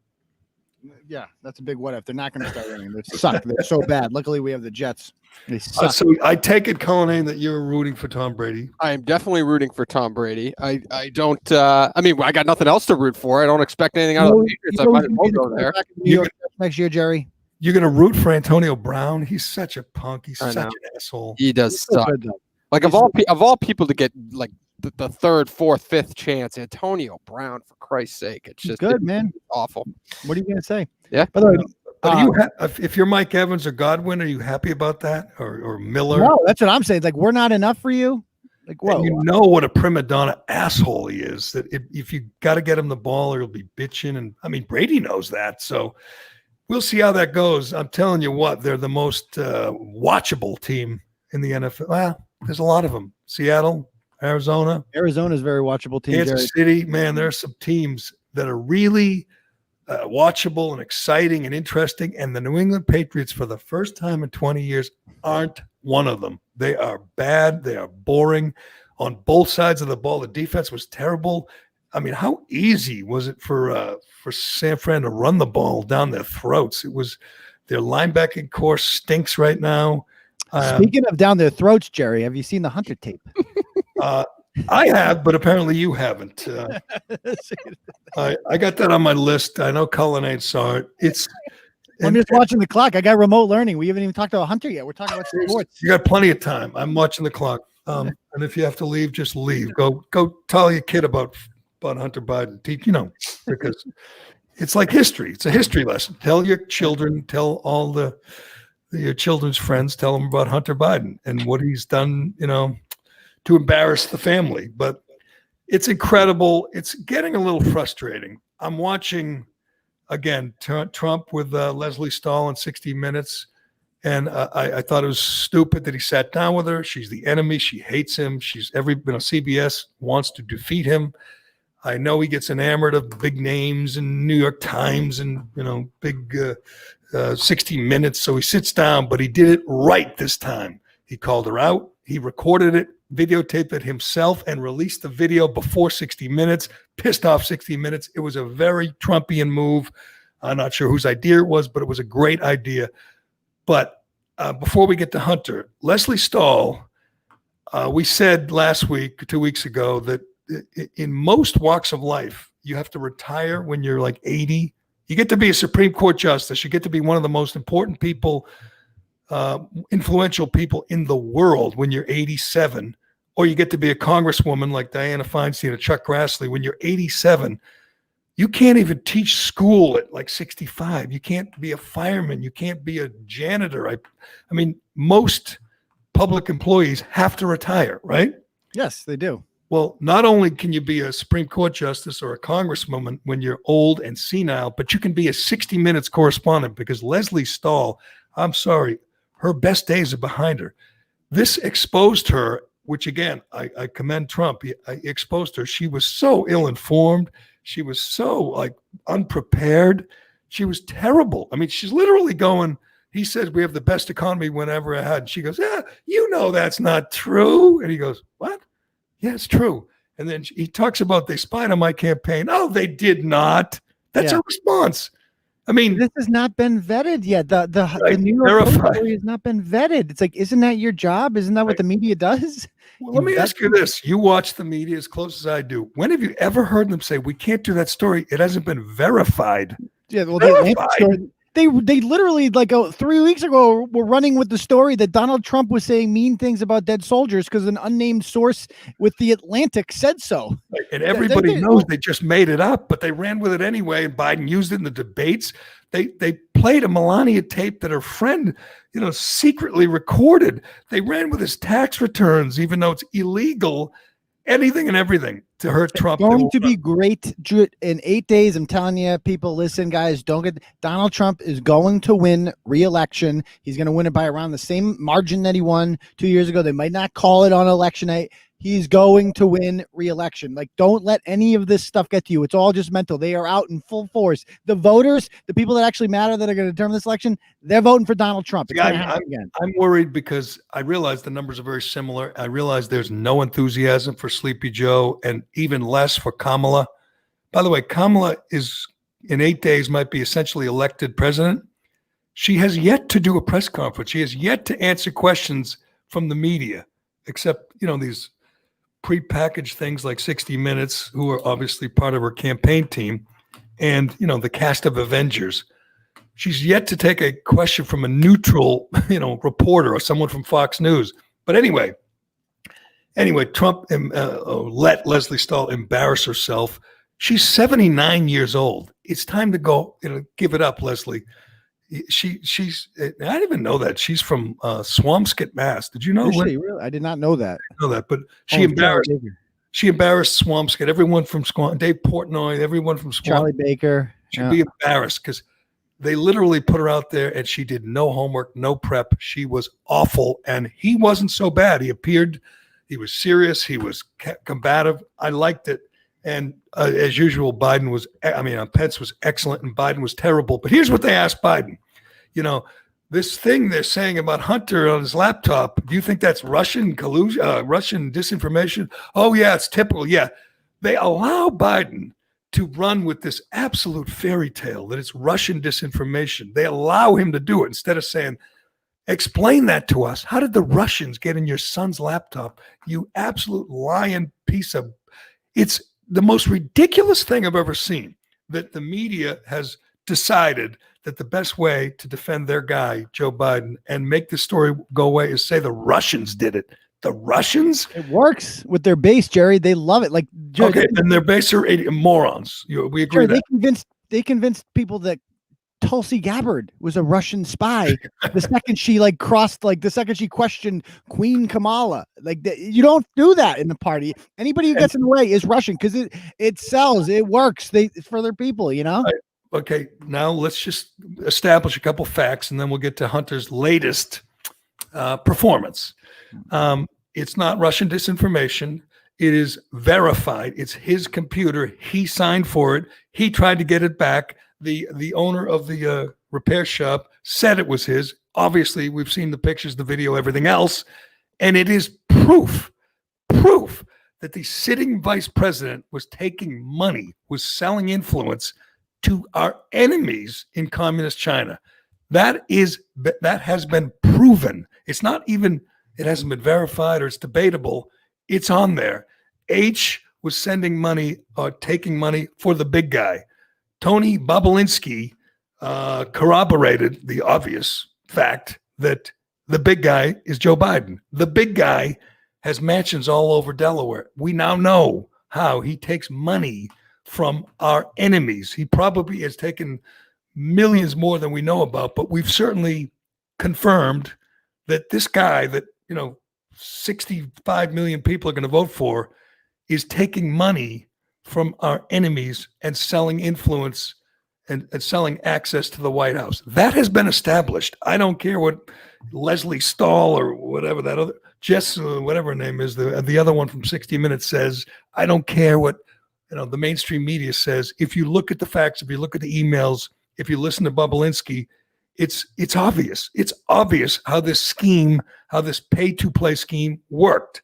Yeah, that's a big what if. They're not going to start winning. They suck. They're so bad. Luckily, we have the Jets. They suck. So I take it, Cullinane, that you're rooting for Tom Brady. I am definitely rooting for Tom Brady. I don't. I got nothing else to root for. I don't expect anything out of the Patriots. I might as well go there. New York next year, Jerry. You're going to root for Antonio Brown? He's such a punk. He's such an asshole. He does suck. Like, of all people to get like the third, fourth, fifth chance, Antonio Brown, for Christ's sake, it's just good, man. Awful. What are you going to say? Yeah. By the way, if you're Mike Evans or Godwin, are you happy about that? Or Miller? No, that's what I'm saying. Like, we're not enough for you. Like, whoa. And you know what a prima donna asshole he is. That if you got to get him the ball, or he'll be bitching. And I mean, Brady knows that. So we'll see how that goes. I'm telling you what, they're the most watchable team in the NFL. Well, there's a lot of them. Seattle, Arizona. Arizona's a very watchable team. Kansas City, man, there are some teams that are really watchable and exciting and interesting. And the New England Patriots, for the first time in 20 years, aren't one of them. They are bad. They are boring on both sides of the ball. The defense was terrible. I mean, how easy was it for San Fran to run the ball down their throats? It was their linebacking core stinks right now. Speaking of down their throats, Jerry, have you seen the Hunter tape? I have, but apparently you haven't. I got that on my list. I know Cullinane saw it. I'm just watching the clock. I got remote learning. We haven't even talked about Hunter yet. We're talking about sports. You got plenty of time. I'm watching the clock. And if you have to leave, just leave. Go tell your kid about Hunter Biden. Because it's like history. It's a history lesson. Tell your children, tell all your children's friends, tell them about Hunter Biden and what he's done, to embarrass the family. But it's incredible. It's getting a little frustrating. I'm watching, again, Trump with Leslie Stahl in 60 Minutes. And I thought it was stupid that he sat down with her. She's the enemy. She hates him. CBS wants to defeat him. I know he gets enamored of big names and New York Times and, big 60 Minutes. So he sits down, but he did it right this time. He called her out. He recorded it, videotaped it himself, and released the video before 60 Minutes, pissed off 60 Minutes. It was a very Trumpian move. I'm not sure whose idea it was, but it was a great idea. But before we get to Hunter, Leslie Stahl, we said 2 weeks ago that in most walks of life, you have to retire when you're like 80. You get to be a Supreme Court justice. You get to be one of the most important people, influential people in the world when you're 87, or you get to be a congresswoman like Dianna Feinstein or Chuck Grassley when you're 87. You can't even teach school at like 65. You can't be a fireman. You can't be a janitor. I mean, most public employees have to retire, right? Yes, they do. Well, not only can you be a Supreme Court justice or a congresswoman when you're old and senile, but you can be a 60 Minutes correspondent, because Leslie Stahl, I'm sorry, her best days are behind her. This exposed her, which again, I commend Trump. I exposed her. She was so ill-informed. She was so unprepared. She was terrible. I mean, she's literally going, he says, we have the best economy whenever I had. And she goes, that's not true. And he goes, what? Yeah, it's true. And then he talks about they spied on my campaign. Oh, they did not. That's her response. I mean, This has not been vetted yet. The Right, New York Post verified. story has not been vetted. It's like, isn't that your job? Isn't that what the media does? Well, let me vet ask you this. You watch the media as close as I do. When have you ever heard them say, we can't do that story? It hasn't been verified. Yeah, well, the Atlantic Verified. story, they literally like 3 weeks ago were running with the story that Donald Trump was saying mean things about dead soldiers because an unnamed source with the Atlantic said so. Right, and everybody knows they just made it up, but they ran with it anyway. And Biden used it in the debates. They played a Melania tape that her friend, secretly recorded. They ran with his tax returns, even though it's illegal. Anything and everything to hurt Trump. It's going to be great in 8 days. I'm telling you, people, listen, guys, don't get Donald Trump is going to win re-election. He's going to win it by around the same margin that he won 2 years ago. They might not call it on election night. He's going to win re-election. Like, don't let any of this stuff get to you. It's all just mental. They are out in full force. The voters, the people that actually matter that are going to determine this election, they're voting for Donald Trump. It's going to happen again. I'm worried because I realize the numbers are very similar. I realize there's no enthusiasm for Sleepy Joe and even less for Kamala. By the way, Kamala is in 8 days might be essentially elected president. She has yet to do a press conference. She has yet to answer questions from the media, except, these prepackaged things like 60 Minutes, who are obviously part of her campaign team, and the cast of Avengers. She's yet to take a question from a neutral, reporter or someone from Fox News. But anyway, Trump let Leslie Stahl embarrass herself. She's 79 years old. It's time to go. Give it up, Leslie. She's. I didn't even know that she's from Swampscott, Mass. Did you know? Really? I did not know that. I know that, but she embarrassed Swampscott. Everyone from Dave Portnoy, everyone from Swampscott. Charlie Baker should be embarrassed because they literally put her out there, and she did no homework, no prep. She was awful, and he wasn't so bad. He appeared, he was serious, he was combative. I liked it. And as usual, Pence was excellent and Biden was terrible. But here's what they asked Biden. This thing they're saying about Hunter on his laptop, do you think that's Russian collusion, Russian disinformation? Oh, yeah, it's typical. Yeah. They allow Biden to run with this absolute fairy tale that it's Russian disinformation. They allow him to do it instead of saying, explain that to us. How did the Russians get in your son's laptop? You absolute lying piece of... It's the most ridiculous thing I've ever seen, that the media has decided that the best way to defend their guy, Joe Biden, and make the story go away is say the Russians did it. The Russians? It works with their base, Jerry. They love it. Like, Jerry, okay, then their base are morons. We agree. Jerry, they convinced people that Tulsi Gabbard was a Russian spy. The second she questioned Queen Kamala, you don't do that in the party. Anybody who gets in the way is Russian because it sells, it works. It's for their people, Right. Okay, now let's just establish a couple facts, and then we'll get to Hunter's latest performance. It's not Russian disinformation. It is verified. It's his computer. He signed for it. He tried to get it back. The owner of the repair shop said it was his. Obviously, we've seen the pictures, the video, everything else. And it is proof that the sitting vice president was taking money, was selling influence to our enemies in communist China. That has been proven. It hasn't been verified or it's debatable. It's on there. H was sending money or taking money for the big guy. Tony Bobulinski corroborated the obvious fact that the big guy is Joe Biden. The big guy has mansions all over Delaware. We now know how he takes money from our enemies. He probably has taken millions more than we know about, but we've certainly confirmed that this guy that 65 million people are going to vote for is taking money from our enemies and selling influence and selling access to the White House. That has been established. I don't care what Leslie Stahl or whatever that other Jess, whatever her name is, the other one from 60 Minutes says. I don't care what the mainstream media says. If you look at the facts, if you look at the emails, if you listen to Bobulinski, it's obvious. It's obvious how this scheme, how this pay-to-play scheme worked.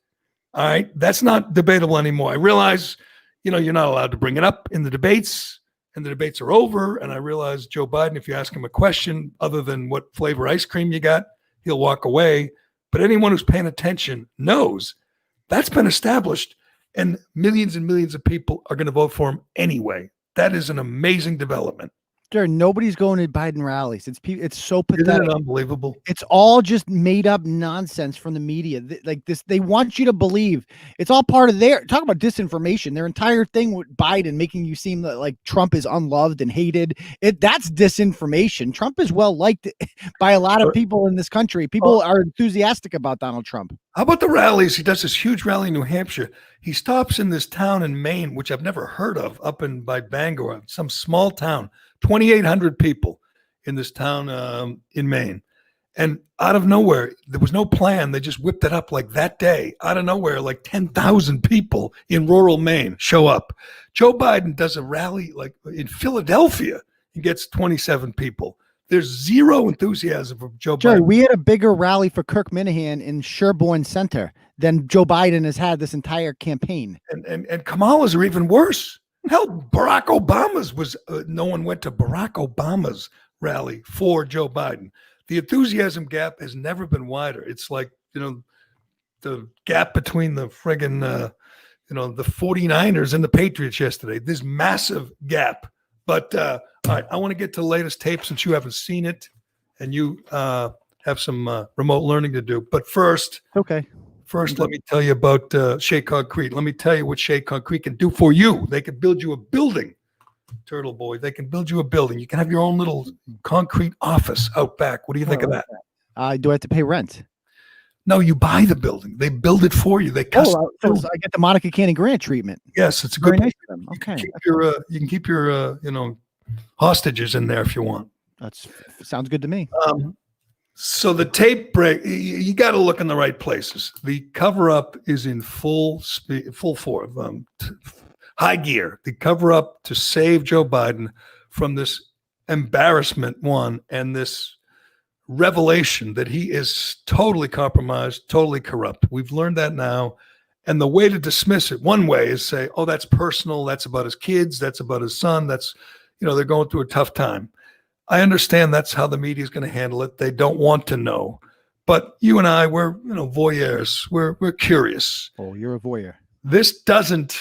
All right, that's not debatable anymore. I realize, you're not allowed to bring it up in the debates, and the debates are over. And I realize Joe Biden, if you ask him a question other than what flavor ice cream you got, he'll walk away. But anyone who's paying attention knows that's been established, and millions of people are going to vote for him anyway. That is an amazing development. Jared, nobody's going to Biden rallies. It's so pathetic. Isn't it unbelievable? It's all just made up nonsense from the media. Like this, they want you to believe it's all part of talk about disinformation. Their entire thing with Biden making you seem like Trump is unloved and hated. That's disinformation. Trump is well liked by a lot of people in this country. People are enthusiastic about Donald Trump. How about the rallies? He does this huge rally in New Hampshire. He stops in this town in Maine, which I've never heard of, up by Bangor, some small town, 2,800 people in this town in Maine. And out of nowhere, there was no plan. They just whipped it up like that day. Out of nowhere, like 10,000 people in rural Maine show up. Joe Biden does a rally like in Philadelphia and gets 27 people. There's zero enthusiasm for Joe Biden. We had a bigger rally for Kirk Minahan in Sherborne Center than Joe Biden has had this entire campaign. And Kamala's are even worse. Hell, Barack Obama's was no one went to Barack Obama's rally for Joe Biden. The enthusiasm gap has never been wider. It's like, the gap between the friggin', the 49ers and the Patriots yesterday. This massive gap. But all right, I want to get to the latest tape since you haven't seen it and you have some remote learning to do. But first, let me tell you about Shea Concrete. Let me tell you what Shea Concrete can do for you. They can build you a building, Turtle Boy. They can build you a building. You can have your own little concrete office out back. What do you think of that? Do I have to pay rent? No, you buy the building. They build it for you. They custom. So I get the Monica Cannon Grant treatment. Yes, it's a good. Nice of them. Okay. You can keep your hostages in there if you want. Sounds good to me. So the tape break, you got to look in the right places. The cover up is in full form, high gear. The cover up to save Joe Biden from this embarrassment and this revelation that he is totally compromised, totally corrupt. We've learned that now. And the way to dismiss it, one way is say, oh, that's personal. That's about his kids. That's about his son. That's, they're going through a tough time. I understand that's how the media is going to handle it. They don't want to know. But you and I, we're, voyeurs. We're curious. Oh, you're a voyeur. This doesn't,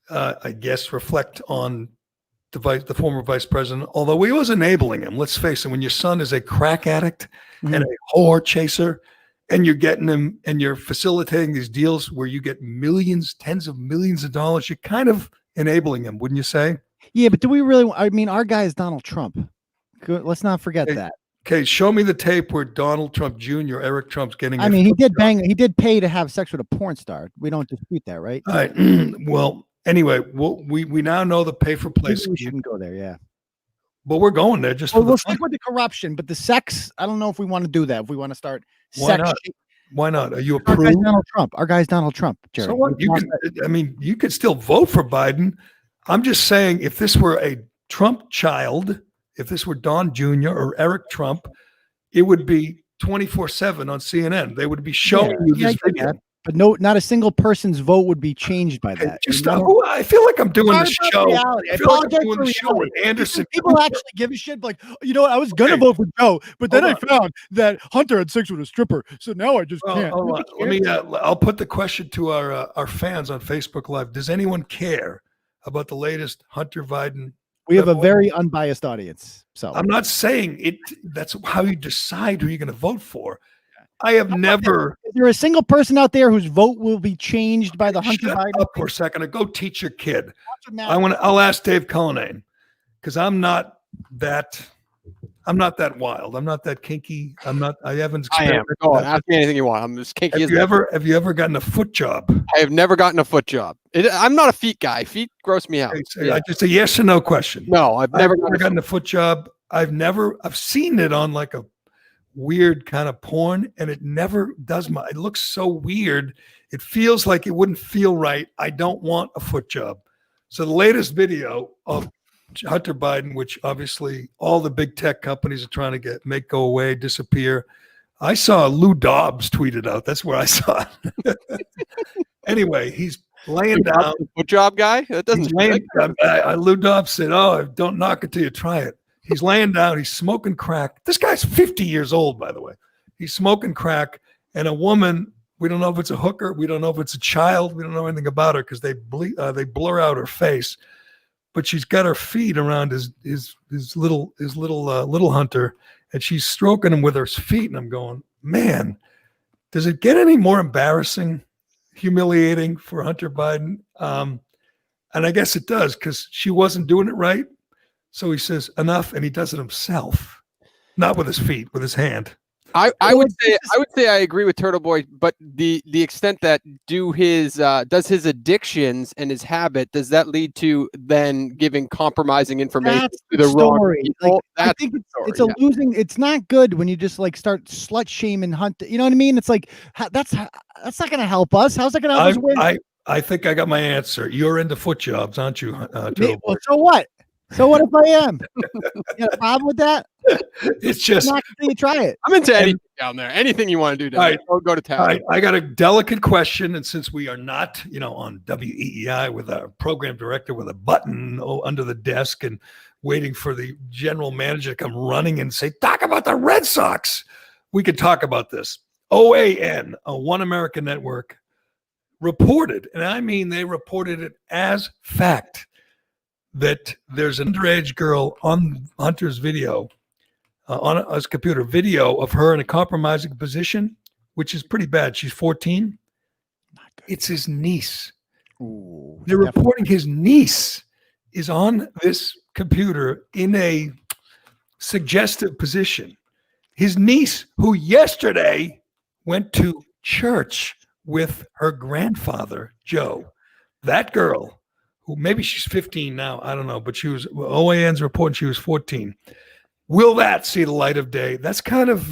I guess, reflect on the former vice president, although he was enabling him. Let's face it, when your son is a crack addict and a whore chaser, and you're getting him and you're facilitating these deals where you get millions, tens of millions of dollars, you're kind of enabling him, wouldn't you say? Yeah, but do we really? I mean, our guy is Donald Trump. Let's not forget that. Okay, show me the tape where Donald Trump Jr., Eric Trump's getting. I mean, he did pay to have sex with a porn star. We don't dispute that, right? All right. Well, anyway, we now know the pay for play. We shouldn't go there, yeah. But we're going there just. We'll stick with the corruption, but the sex. I don't know if we want to do that. If we want to start sex. Why not? Are you Our guy's approved? Donald Trump. Our guy's Donald Trump. Jerry. So what? You could still vote for Biden. I'm just saying, if this were a Trump child, if this were Don Jr. or Eric Trump, it would be 24/7 on CNN. They would be showing you this video. But not a single person's vote would be changed by that. I feel like I'm doing the show. Reality. I feel like I'm doing the show with Anderson. People actually give a shit. Like, I was gonna vote for Joe, but then I found that Hunter had sex with a stripper, so now I just can't. Let me. I'll put the question to our fans on Facebook Live. Does anyone care about the latest Hunter Biden? We have a very unbiased audience. So I'm not saying it. That's how you decide who you're going to vote for. I have never. Is there a single person out there whose vote will be changed by the Hunter Biden? Up for a second. Go teach your kid. I'll ask Dave Cullinane, because I'm not that wild. I'm not that kinky. I haven't. I am. Go on. Ask me anything you want. I'm as kinky as. Have you ever gotten a foot job? I have never gotten a foot job. I'm not a feet guy. Feet gross me out. I just a yes or no question. No, I've never gotten a foot job. I've seen it on like a weird kind of porn, and it never does. It looks so weird. It feels like it wouldn't feel right. I don't want a foot job. So the latest video of Hunter Biden, which obviously all the big tech companies are trying to make go away, disappear. I saw Lou Dobbs tweeted out. That's where I saw it. Anyway, he's laying down. Good job, guy. That doesn't. He's laying, Lou Dobbs said, "Oh, don't knock it till you try it." He's laying down. He's smoking crack. This guy's 50 years old, by the way. He's smoking crack, and a woman. We don't know if it's a hooker. We don't know if it's a child. We don't know anything about her because they blur out her face. But she's got her feet around his little hunter, and she's stroking him with her feet. And I'm going, man, does it get any more embarrassing, humiliating for Hunter Biden? And I guess it does, because she wasn't doing it right. So he says enough, and he does it himself, not with his feet, with his hand. I would say I agree with Turtle Boy, but the extent that does his addictions and his habit, does that lead to then giving compromising information to the wrong people? I think it's losing. It's not good when you just like start slut shaming Hunt. You know what I mean? It's like that's not going to help us. How's that going to help us win? I think I got my answer. You're into foot jobs, aren't you? Turtle Boy? So what? So what if I am? You got a problem with that? It's just not until you try it. I'm into anything down there. Anything you want to do down there. Go to town. I got a delicate question, and since we are not, on WEEI with a program director with a button under the desk and waiting for the general manager to come running and say, "Talk about the Red Sox," we could talk about this. OAN, a One American Network, reported, and I mean they reported it as fact, that there's an underage girl on Hunter's video, on his computer, video of her in a compromising position, which is pretty bad. She's 14. It's his niece. Ooh, they're reporting his niece is on this computer in a suggestive position. His niece, who yesterday went to church with her grandfather, Joe, that girl, who maybe she's 15 now, I don't know, but OAN's reporting she was 14. Will that see the light of day? That's kind of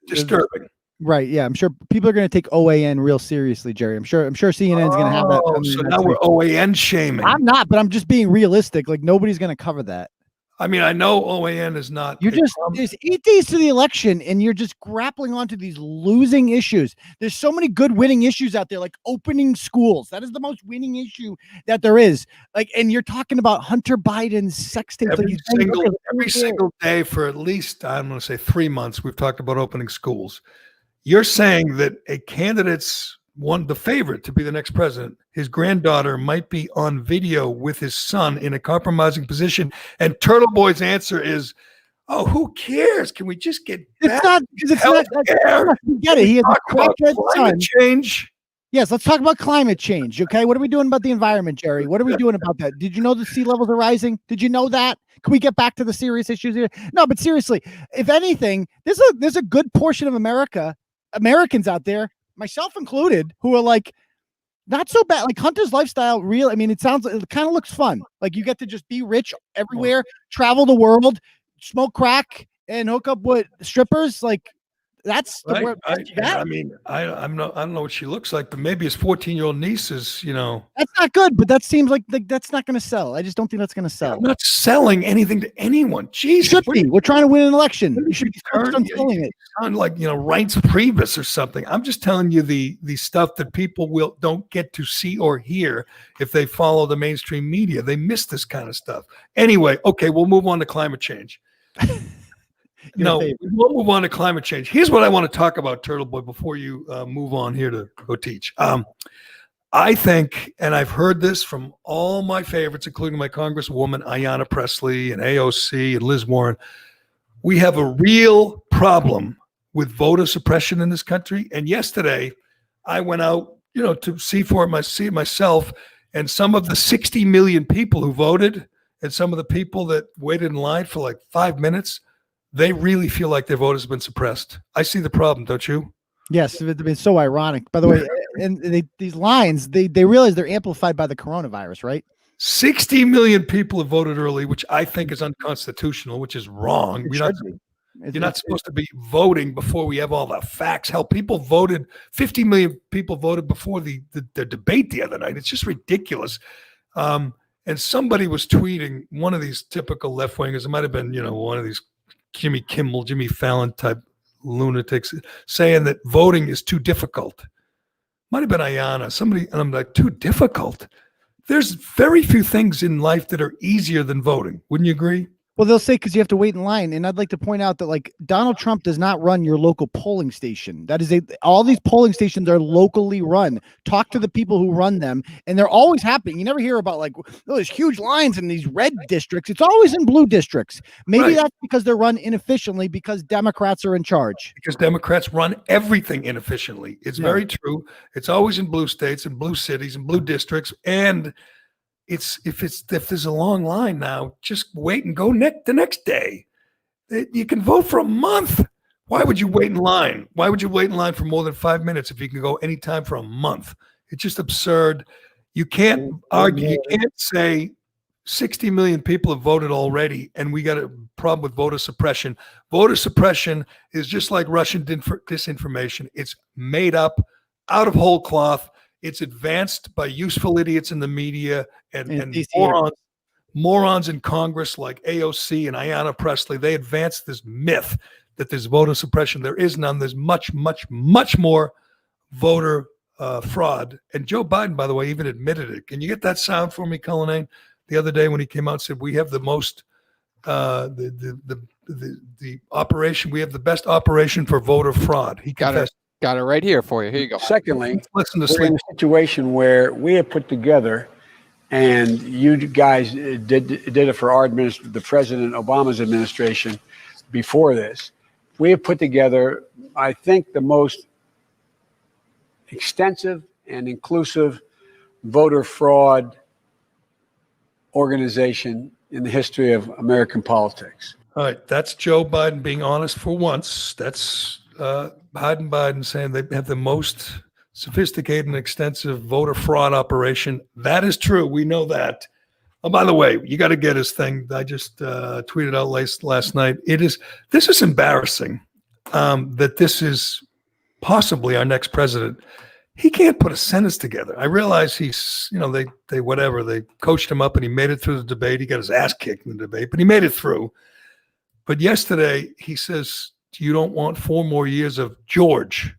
disturbing. Right. Yeah. I'm sure people are going to take OAN real seriously, Jerry. I'm sure CNN's going to have that. So now we're OAN shaming. I'm not, but I'm just being realistic. Like nobody's going to cover that. I mean, I know OAN is not. There's 8 days to the election, and you're just grappling onto these losing issues. There's so many good winning issues out there, like opening schools. That is the most winning issue that there is. Like, and you're talking about Hunter Biden's sex tape. Every single day for at least, I'm going to say 3 months, we've talked about opening schools. You're saying that a candidate's the favorite to be the next president, his granddaughter might be on video with his son in a compromising position. And Turtle Boy's answer is, "Oh, who cares? Can we just get back? It's not. Get it. He has a crackhead son. Change. Yes, let's talk about climate change. Okay, what are we doing about the environment, Jerry? What are we doing about that? Did you know the sea levels are rising? Did you know that? Can we get back to the serious issues here? No, but seriously, if anything, there's a good portion of Americans out there, myself included, who are like, not so bad. Like Hunter's lifestyle, I mean, it kind of looks fun. Like you get to just be rich everywhere, travel the world, smoke crack, and hook up with strippers. Like that's the word. I mean, I don't know what she looks like, but maybe his 14-year-old niece is, That's not good, but that seems like that's not going to sell. I just don't think that's going to sell. I'm not selling anything to anyone. Jesus, should be. We're trying to win an election. You should be focused on selling it. Sound like Reince Priebus or something. I'm just telling you the stuff that people don't get to see or hear if they follow the mainstream media. They miss this kind of stuff. Anyway, okay, we'll move on to climate change. We'll move on to climate change. Here's what I want to talk about, Turtle Boy, before you move on here to go teach. I think, and I've heard this from all my favorites, including my Congresswoman, Ayanna Pressley, and AOC, and Liz Warren, we have a real problem with voter suppression in this country. And yesterday, I went out, to see it myself, and some of the 60 million people who voted, and some of the people that waited in line for like 5 minutes, they really feel like their vote has been suppressed. I see the problem, don't you? Yes, it's been so ironic. By the way, and these lines, they realize they're amplified by the coronavirus, right? 60 million people have voted early, which I think is unconstitutional, which is wrong. You're not supposed to be voting before we have all the facts. Hell, 50 million people voted before the debate the other night. It's just ridiculous. And somebody was tweeting, one of these typical left-wingers, it might have been, one of these Jimmy Kimmel, Jimmy Fallon type lunatics, saying that voting is too difficult. might have been Ayanna, somebody, and I'm like, too difficult. There's very few things in life that are easier than voting. Wouldn't you agree? Well, they'll say because you have to wait in line, and I'd like to point out that like Donald Trump does not run your local polling station. That is all these polling stations are locally run. Talk to the people who run them, and they're always happening. You never hear about like there's huge lines in these red districts. It's always in blue districts. Maybe that's because they're run inefficiently because Democrats are in charge. Because Democrats run everything inefficiently. It's very true. It's always in blue states and blue cities and blue districts, and if there's a long line now, just wait and go the next day. You can vote for a month. Why would you wait in line? Why would you wait in line for more than 5 minutes if you can go anytime for a month? It's just absurd. You can't argue. You can't say 60 million people have voted already, and we got a problem with voter suppression. Voter suppression is just like Russian disinformation. It's made up out of whole cloth. It's advanced by useful idiots in the media and morons in Congress like AOC and Ayanna Pressley. They advanced this myth that there's voter suppression. There is none. There's much, much, much more voter fraud. And Joe Biden, by the way, even admitted it. Can you get that sound for me, Cullinane? The other day when he came out and said, we have the most, the operation, we have the best operation for voter fraud. He confessed. Got it right here for you. Here you go. Secondly, Listen to we're in a situation where we have put together, and you guys did it for our the President Obama's administration before this. We have put together, I think, the most extensive and inclusive voter fraud organization in the history of American politics. All right, that's Joe Biden being honest for once. That's Biden saying they have the most sophisticated and extensive voter fraud operation. That is true. We know that. Oh, by the way, you got to get his thing. I just tweeted out last night. This is embarrassing that this is possibly our next president. He can't put a sentence together. I realize he's, they coached him up and he made it through the debate. He got his ass kicked in the debate, but he made it through. But yesterday he says, you don't want 4 more years of George.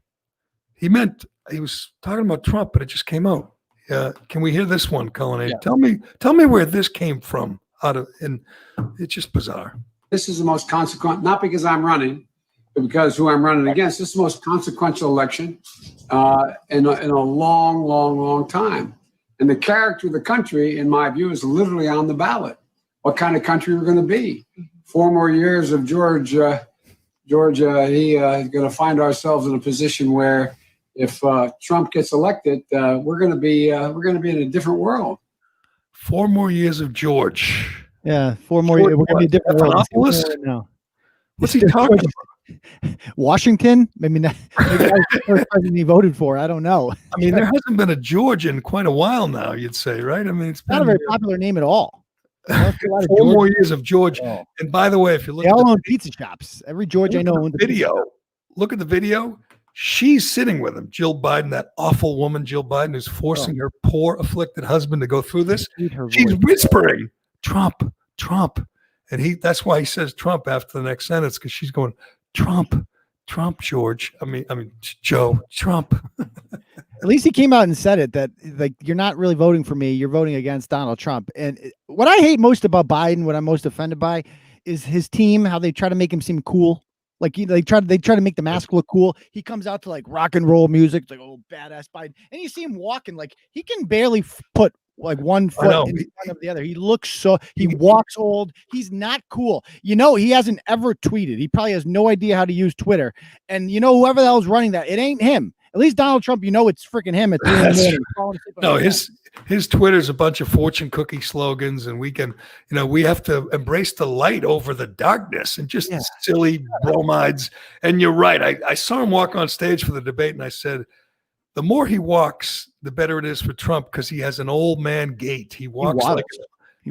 He was talking about Trump, but it just came out. Can we hear this one, Cullinane? Yeah. Tell me where this came from. And it's just bizarre. This is the most consequential, not because I'm running, but because who I'm running against. This is the most consequential election in a long, long, long time. And the character of the country, in my view, is literally on the ballot. What kind of country we're going to be? 4 more years of George. He is going to find ourselves in a position where, if Trump gets elected, we're going to be in a different world. 4 more years of George. Yeah, 4 more years. We're going to be a different world. No. What's he talking about? Washington? Maybe that was the first president he voted for. I don't know. I mean, there hasn't been a George in quite a while now, you'd say, right? I mean, it's not a very popular name at all. 4 more years of George. Oh. And by the way, if you look, they all own pizza shops. Every George I know owns a video. Look at the video. She's sitting with him, Jill Biden, that awful woman, Jill Biden, who's forcing her poor afflicted husband to go through this. She's whispering, Trump, Trump. And that's why he says Trump after the next sentence, because she's going, Trump, George. I mean, Joe, Trump. At least he came out and said it, that like, you're not really voting for me. You're voting against Donald Trump. And what I hate most about Biden, what I'm most offended by, is his team, how they try to make him seem cool. Like they try to make the mask look cool. He comes out to like rock and roll music, like, oh, badass Biden, and you see him walking like he can barely put like one foot in front of the other. He walks old. He's not cool. He hasn't ever tweeted. He probably has no idea how to use Twitter. And whoever the hell's running that, it ain't him. At least Donald Trump, it's freaking him at 3 in the morning. No, his Twitter's a bunch of fortune cookie slogans, and we have to embrace the light over the darkness and just silly bromides. And you're right. I saw him walk on stage for the debate, and I said, the more he walks, the better it is for Trump, because he has an old man gait. He walks like he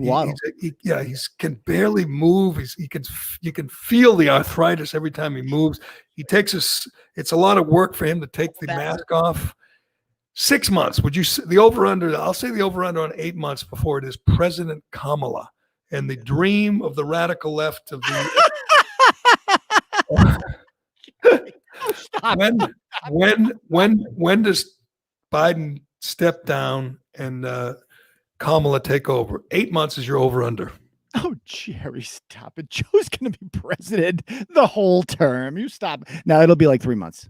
can barely move. You can feel the arthritis every time he moves. It's a lot of work for him to take the mask off. 6 months. Would you the over under? I'll say the over under on 8 months before it is President Kamala and the dream of the radical left of the. when does Biden step down and Kamala take over. 8 months is your over-under. Oh, Jerry, stop it. Joe's going to be president the whole term. You stop. No, it'll be like 3 months.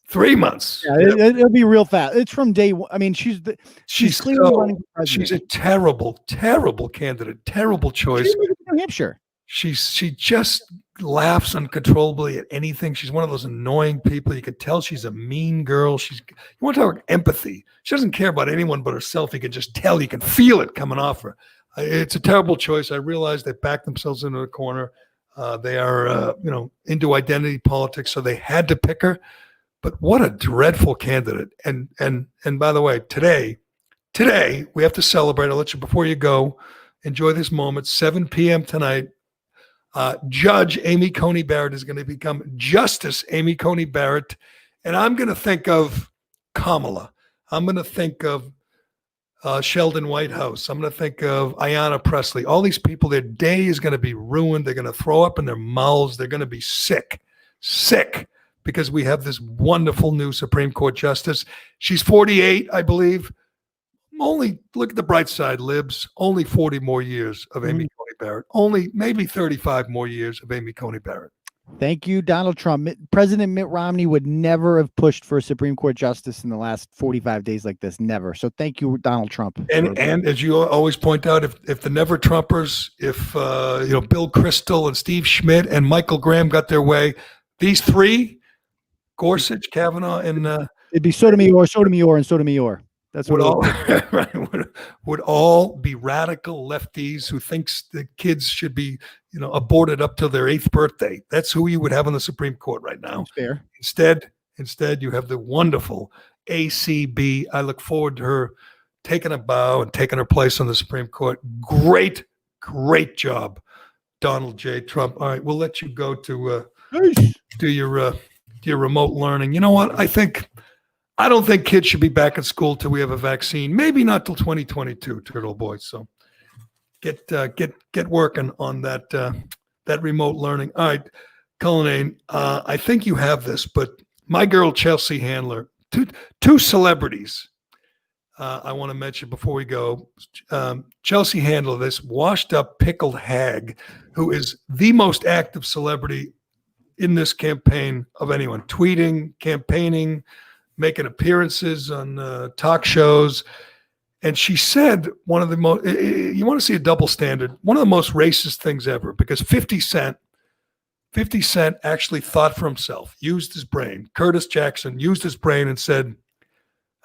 3 months. Yeah, it'll be real fast. It's from day one. I mean, she's clearly running for president. She's a terrible, terrible candidate. Terrible choice. She's in New Hampshire. She just laughs uncontrollably at anything. She's one of those annoying people. You can tell she's a mean girl. You want to talk about empathy. She doesn't care about anyone but herself. You can just tell. You can feel it coming off her. It's a terrible choice. I realize they backed themselves into a corner. They are, into identity politics, so they had to pick her. But what a dreadful candidate. And by the way, today we have to celebrate. I'll let you, before you go, enjoy this moment. 7 p.m. tonight. Judge Amy Coney Barrett is going to become Justice Amy Coney Barrett. And I'm going to think of Kamala. I'm going to think of Sheldon Whitehouse. I'm going to think of Ayanna Pressley. All these people, their day is going to be ruined. They're going to throw up in their mouths. They're going to be sick, because we have this wonderful new Supreme Court justice. She's 48, I believe. Only, look at the bright side, libs. Only 40 more years of Amy Coney Barrett. Only maybe 35 more years of Amy Coney Barrett. Thank you, Donald Trump. President Mitt Romney would never have pushed for a Supreme Court justice in the last 45 days like this. Never. So thank you, Donald Trump. And as you always point out, if the never Trumpers, if Bill Kristol and Steve Schmidt and Michael Graham got their way, these three, Gorsuch, Kavanaugh, and it'd be Sotomayor, and Sotomayor. That's what would all be radical lefties who thinks that kids should be, aborted up till their 8th birthday. That's who you would have on the Supreme Court right now. Fair. Instead, you have the wonderful ACB. I look forward to her taking a bow and taking her place on the Supreme Court. Great job, Donald J. Trump. All right, we'll let you go to your remote learning. You know what? I don't think kids should be back in school till we have a vaccine. Maybe not till 2022, Turtle Boy. So get working on that remote learning. All right, Cullinane, I think you have this, but my girl Chelsea Handler, two celebrities I want to mention before we go. Chelsea Handler, this washed up pickled hag, who is the most active celebrity in this campaign of anyone, tweeting, campaigning, making appearances on talk shows. And she said one of the most, you want to see a double standard, one of the most racist things ever, because 50 Cent actually thought for himself, used his brain. Curtis Jackson used his brain and said,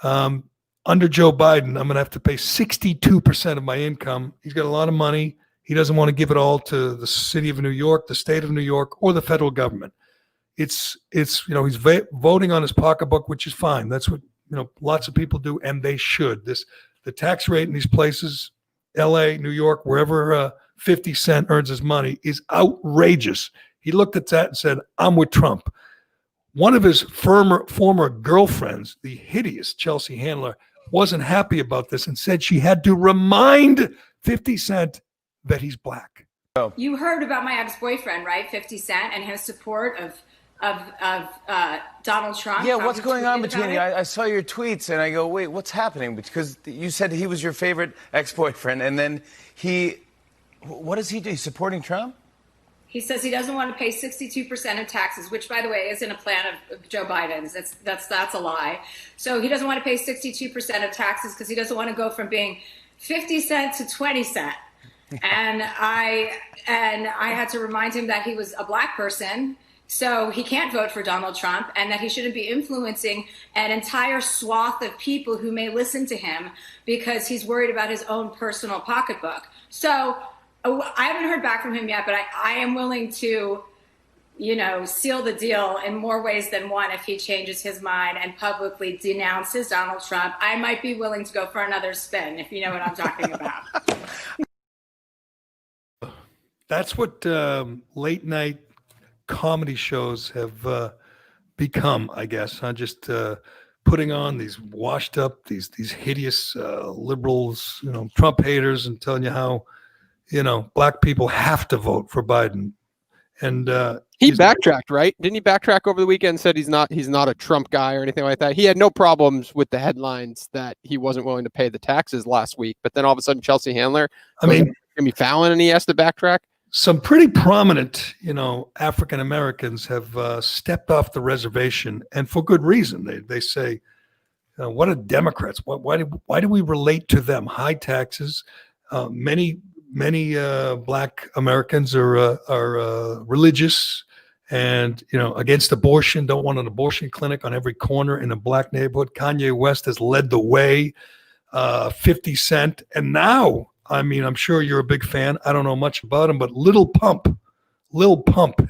under Joe Biden, I'm going to have to pay 62% of my income. He's got a lot of money. He doesn't want to give it all to the city of New York, the state of New York, or the federal government. It's he's voting on his pocketbook, which is fine. That's what lots of people do, and they should. The tax rate in these places, L.A., New York, wherever 50 Cent earns his money, is outrageous. He looked at that and said, "I'm with Trump." One of his former girlfriends, the hideous Chelsea Handler, wasn't happy about this and said she had to remind 50 Cent that he's black. You heard about my ex-boyfriend, right? 50 Cent and his support of Donald Trump. Yeah, what's going on between you? I saw your tweets and I go, wait, what's happening? Because you said he was your favorite ex-boyfriend, and then what does he do? He's supporting Trump? He says he doesn't want to pay 62% of taxes, which, by the way, isn't a plan of Joe Biden's. That's a lie. So he doesn't want to pay 62% of taxes because he doesn't want to go from being 50 cent to 20 cent. And I had to remind him that he was a black person, so he can't vote for Donald Trump, and that he shouldn't be influencing an entire swath of people who may listen to him because he's worried about his own personal pocketbook. So I haven't heard back from him yet, but I am willing to, seal the deal in more ways than one if he changes his mind and publicly denounces Donald Trump. I might be willing to go for another spin, if you know what I'm talking about. That's what late night comedy shows have become, I guess. Just putting on these washed up, these hideous liberals, Trump haters, and telling you how, black people have to vote for Biden. And He backtracked, right? Didn't he backtrack over the weekend and said he's not a Trump guy or anything like that? He had no problems with the headlines that he wasn't willing to pay the taxes last week, but then all of a sudden Chelsea Handler, Jimmy Fallon, and he has to backtrack. Some pretty prominent, African Americans have stepped off the reservation, and for good reason. They say, what are Democrats? Why do we relate to them? High taxes. Many Black Americans are religious and against abortion. Don't want an abortion clinic on every corner in a Black neighborhood. Kanye West has led the way. 50 Cent, and now. I'm sure you're a big fan. I don't know much about him, but Lil Pump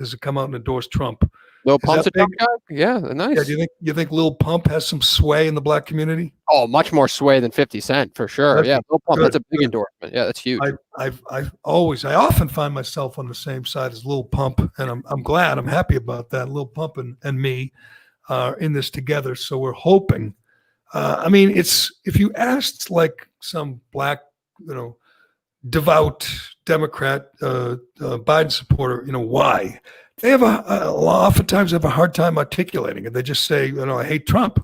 has come out and endorsed Trump. Lil Pump's a Trump guy? Yeah, nice. Yeah, do you think Lil Pump has some sway in the Black community? Oh, much more sway than 50 Cent for sure. Lil Pump, that's a big endorsement. Yeah, that's huge. I often find myself on the same side as Lil Pump, and I'm happy about that. Lil Pump and me are in this together, so we're hoping. If you asked like some Black, devout Democrat, Biden supporter, why? They have oftentimes have a hard time articulating it. They just say, I hate Trump,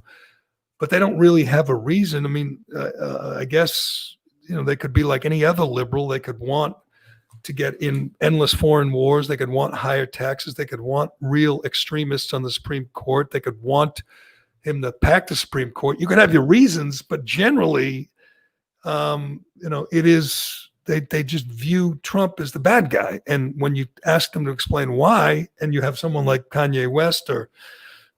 but they don't really have a reason. I guess, they could be like any other liberal. They could want to get in endless foreign wars. They could want higher taxes. They could want real extremists on the Supreme Court. They could want him to pack the Supreme Court. You could have your reasons, but generally, it is. They just view Trump as the bad guy. And when you ask them to explain why, and you have someone like Kanye West or,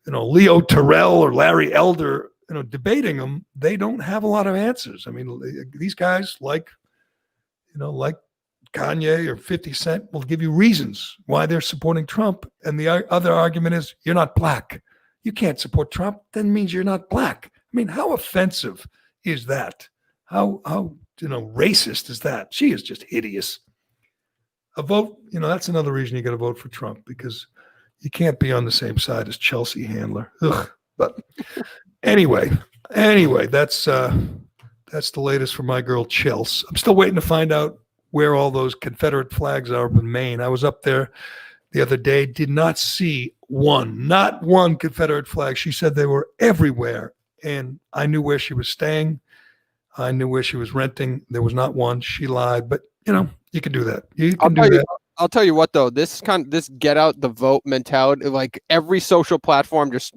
Leo Terrell or Larry Elder, debating them, they don't have a lot of answers. These guys like Kanye or 50 Cent will give you reasons why they're supporting Trump. And the other argument is you're not Black. You can't support Trump. That means you're not Black. How offensive is that? How racist is that? She is just hideous. A vote, that's another reason you got to vote for Trump, because you can't be on the same side as Chelsea Handler. Ugh. But anyway, that's the latest for my girl Chelsea. I'm still waiting to find out where all those Confederate flags are up in Maine. I was up there the other day, did not see not one Confederate flag. She said they were everywhere, and I knew where she was staying. I knew where she was renting. There was not one. She lied, but you can do that. You can do that. I'll tell you what, though, this get out the vote mentality, like every social platform just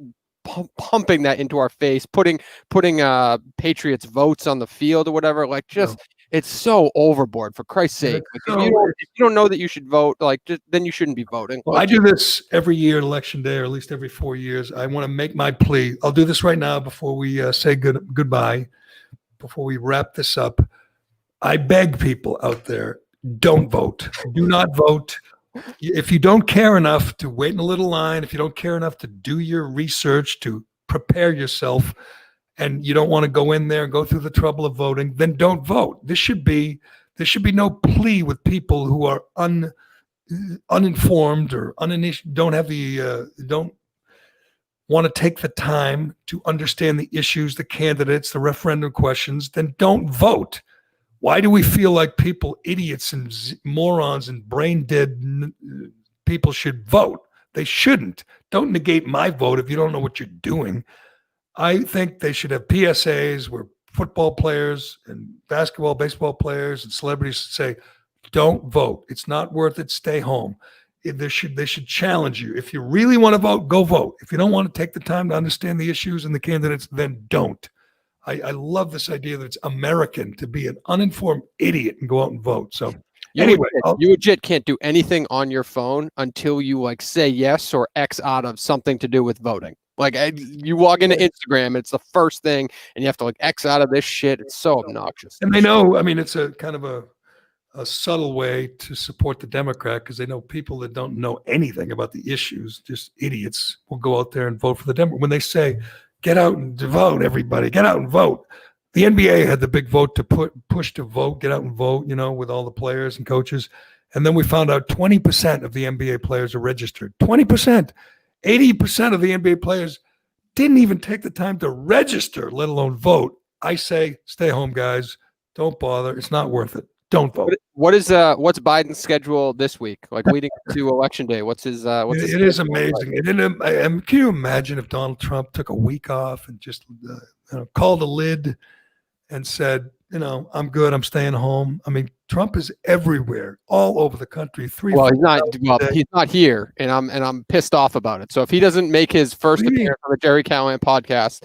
pumping that into our face, putting Patriots votes on the field or whatever. Like, it's so overboard, for Christ's sake. Like, if you don't know that you should vote, then you shouldn't be voting. Well, I do this every year, election day, or at least every 4 years. I want to make my plea. I'll do this right now before we say goodbye. Before we wrap this up, I beg people out there, don't vote. Do not vote. If you don't care enough to wait in a little line, if you don't care enough to do your research, to prepare yourself, and you don't want to go in there and go through the trouble of voting, then don't vote. There should be no plea with people who are uninformed or uninitiated, don't want to take the time to understand the issues, the candidates, the referendum questions, then don't vote. Why do we feel like people, idiots and morons and brain dead people should vote? They shouldn't. Don't negate my vote if you don't know what you're doing. I think they should have PSAs where football players and basketball, baseball players and celebrities say, don't vote. It's not worth it. Stay home. They should challenge you. If you really want to vote, go vote. If you don't want to take the time to understand the issues and the candidates, then don't. I love this idea that it's American to be an uninformed idiot and go out and vote. So you legit can't do anything on your phone until you say yes or X out of something to do with voting. Like, you log into Instagram, it's the first thing, and you have to X out of this shit. It's so obnoxious. And they know, it's a kind of a subtle way to support the Democrat, because they know people that don't know anything about the issues, just idiots, will go out there and vote for the Democrat. When they say, get out and vote, everybody, get out and vote. The NBA had the big vote to push to vote, get out and vote, with all the players and coaches. And then we found out 20% of the NBA players are registered. 20%. 80% of the NBA players didn't even take the time to register, let alone vote. I say, stay home, guys. Don't bother. It's not worth it. don't vote. What's Biden's schedule this week? Like leading to election day? What's his? It is amazing. Can you imagine if Donald Trump took a week off and just called a lid and said, I'm good. I'm staying home. I mean, Trump is everywhere, all over the country. He's not here, and I'm pissed off about it. So if he doesn't make his first appearance on the Jerry Callahan podcast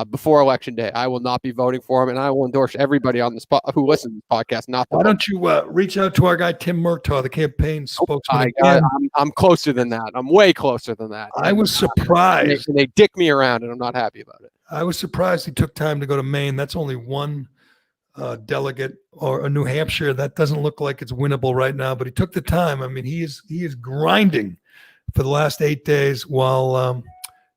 before election day, I will not be voting for him, and I will endorse everybody on the who listens to this podcast. Why don't you reach out to our guy Tim Murtaugh, the campaign spokesman? I'm closer than that. I'm way closer than that. I was surprised. They dick me around, and I'm not happy about it. I was surprised he took time to go to Maine. That's only one delegate, or New Hampshire. That doesn't look like it's winnable right now, but he took the time. I mean, he is grinding for the last 8 days while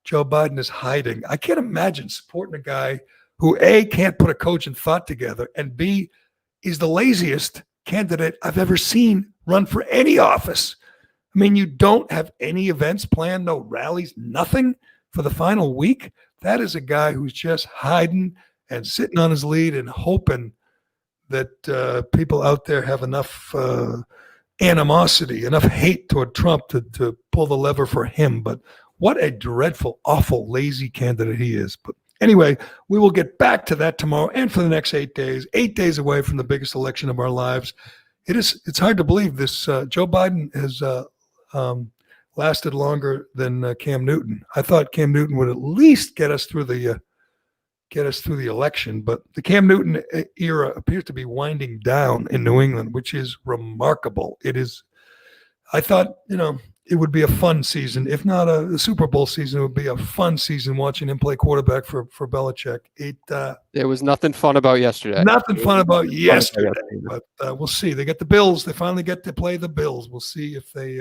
Joe Biden is hiding. I can't imagine supporting a guy who A, can't put a cogent thought together, and B, is the laziest candidate I've ever seen run for any office. I mean, you don't have any events planned, no rallies, nothing for the final week. That is a guy who's just hiding and sitting on his lead and hoping that people out there have enough animosity, enough hate toward Trump to pull the lever for him. But what a dreadful, awful, lazy candidate he is. But anyway, we will get back to that tomorrow and for the next 8 days, 8 days away from the biggest election of our lives. It's hard to believe this. Joe Biden has lasted longer than Cam Newton. I thought Cam Newton would at least get us through the election, but the Cam Newton era appears to be winding down in New England, which is remarkable. It is. I thought, it would be a fun season. If not the Super Bowl season, it would be a fun season watching him play quarterback for Belichick. There was nothing fun about yesterday. Nothing fun about yesterday, but we'll see. They get the Bills. They finally get to play the Bills. We'll see if they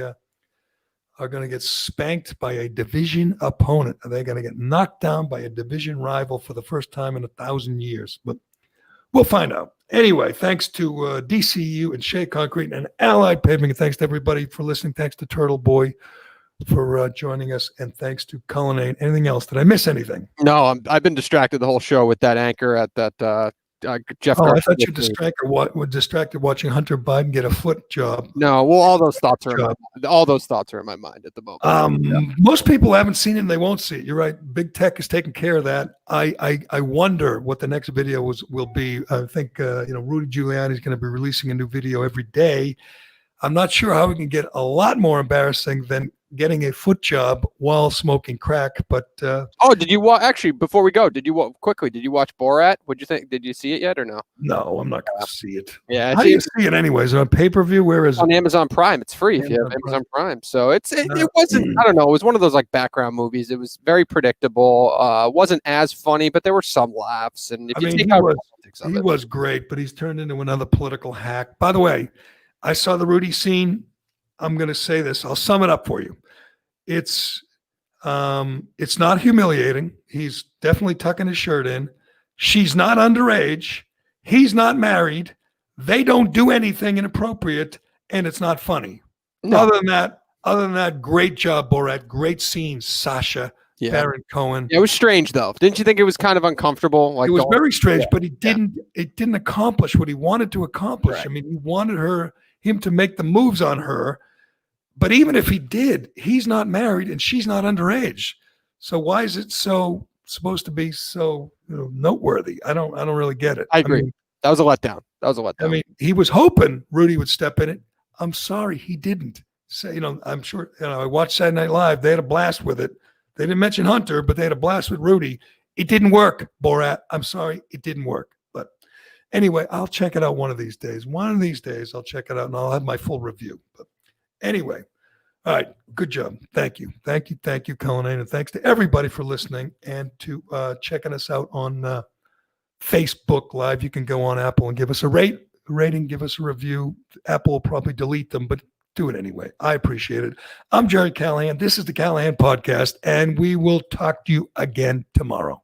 are going to get spanked by a division opponent. Are they going to get knocked down by a division rival for the first time in 1,000 years? But we'll find out. Anyway, thanks to DCU and Shea Concrete and Allied Paving. And thanks to everybody for listening. Thanks to Turtle Boy for joining us. And thanks to Cullinane. Anything else? Did I miss anything? No, I've been distracted the whole show with that anchor at that Jeff. I thought you were distracted watching Hunter Biden get a foot job. No, well, all those thoughts are in my mind at the moment. Most people haven't seen it and they won't see it. You're right. Big tech is taking care of that. I wonder what the next video will be. I think Rudy Giuliani is going to be releasing a new video every day. I'm not sure how we can get a lot more embarrassing than getting a foot job while smoking crack. But did you watch? Actually, before we go, did you watch Borat? What'd you think? Did you see it yet or no? No, I'm not going to see it. Yeah, how do you see it anyways? On pay-per-view? Where is it? On Amazon Prime. It's free if you have Amazon Prime. So it wasn't. I don't know. It was one of those like background movies. It was very predictable. Wasn't as funny, but there were some laughs. And if he was great, but he's turned into another political hack. By the way, I saw the Rudy scene. I'm going to say this. I'll sum it up for you. It's not humiliating. He's definitely tucking his shirt in. She's not underage. He's not married. They don't do anything inappropriate, and it's not funny. No. Other than that, great job, Borat. Great scene, Sasha. Yeah. Baron Cohen. It was strange though. Didn't you think it was kind of uncomfortable? Like it was very strange, but it didn't accomplish what he wanted to accomplish. Right. I mean, he wanted him to make the moves on her. But even if he did, he's not married and she's not underage. So why is it supposed to be so noteworthy? I don't really get it. I agree. That was a letdown. I mean, he was hoping Rudy would step in it. I'm sorry, he didn't. So, I'm sure, I watched Saturday Night Live. They had a blast with it. They didn't mention Hunter, but they had a blast with Rudy. It didn't work, Borat. I'm sorry, it didn't work. But anyway, I'll check it out one of these days. One of these days, I'll check it out and I'll have my full review. But anyway, all right, good job. Thank you, Cullinane, and thanks to everybody for listening and to checking us out on Facebook Live. You can go on Apple and give us a rating, give us a review. Apple will probably delete them, but do it anyway. I appreciate it. I'm Jerry Callahan. This is the Callahan Podcast, and we will talk to you again tomorrow.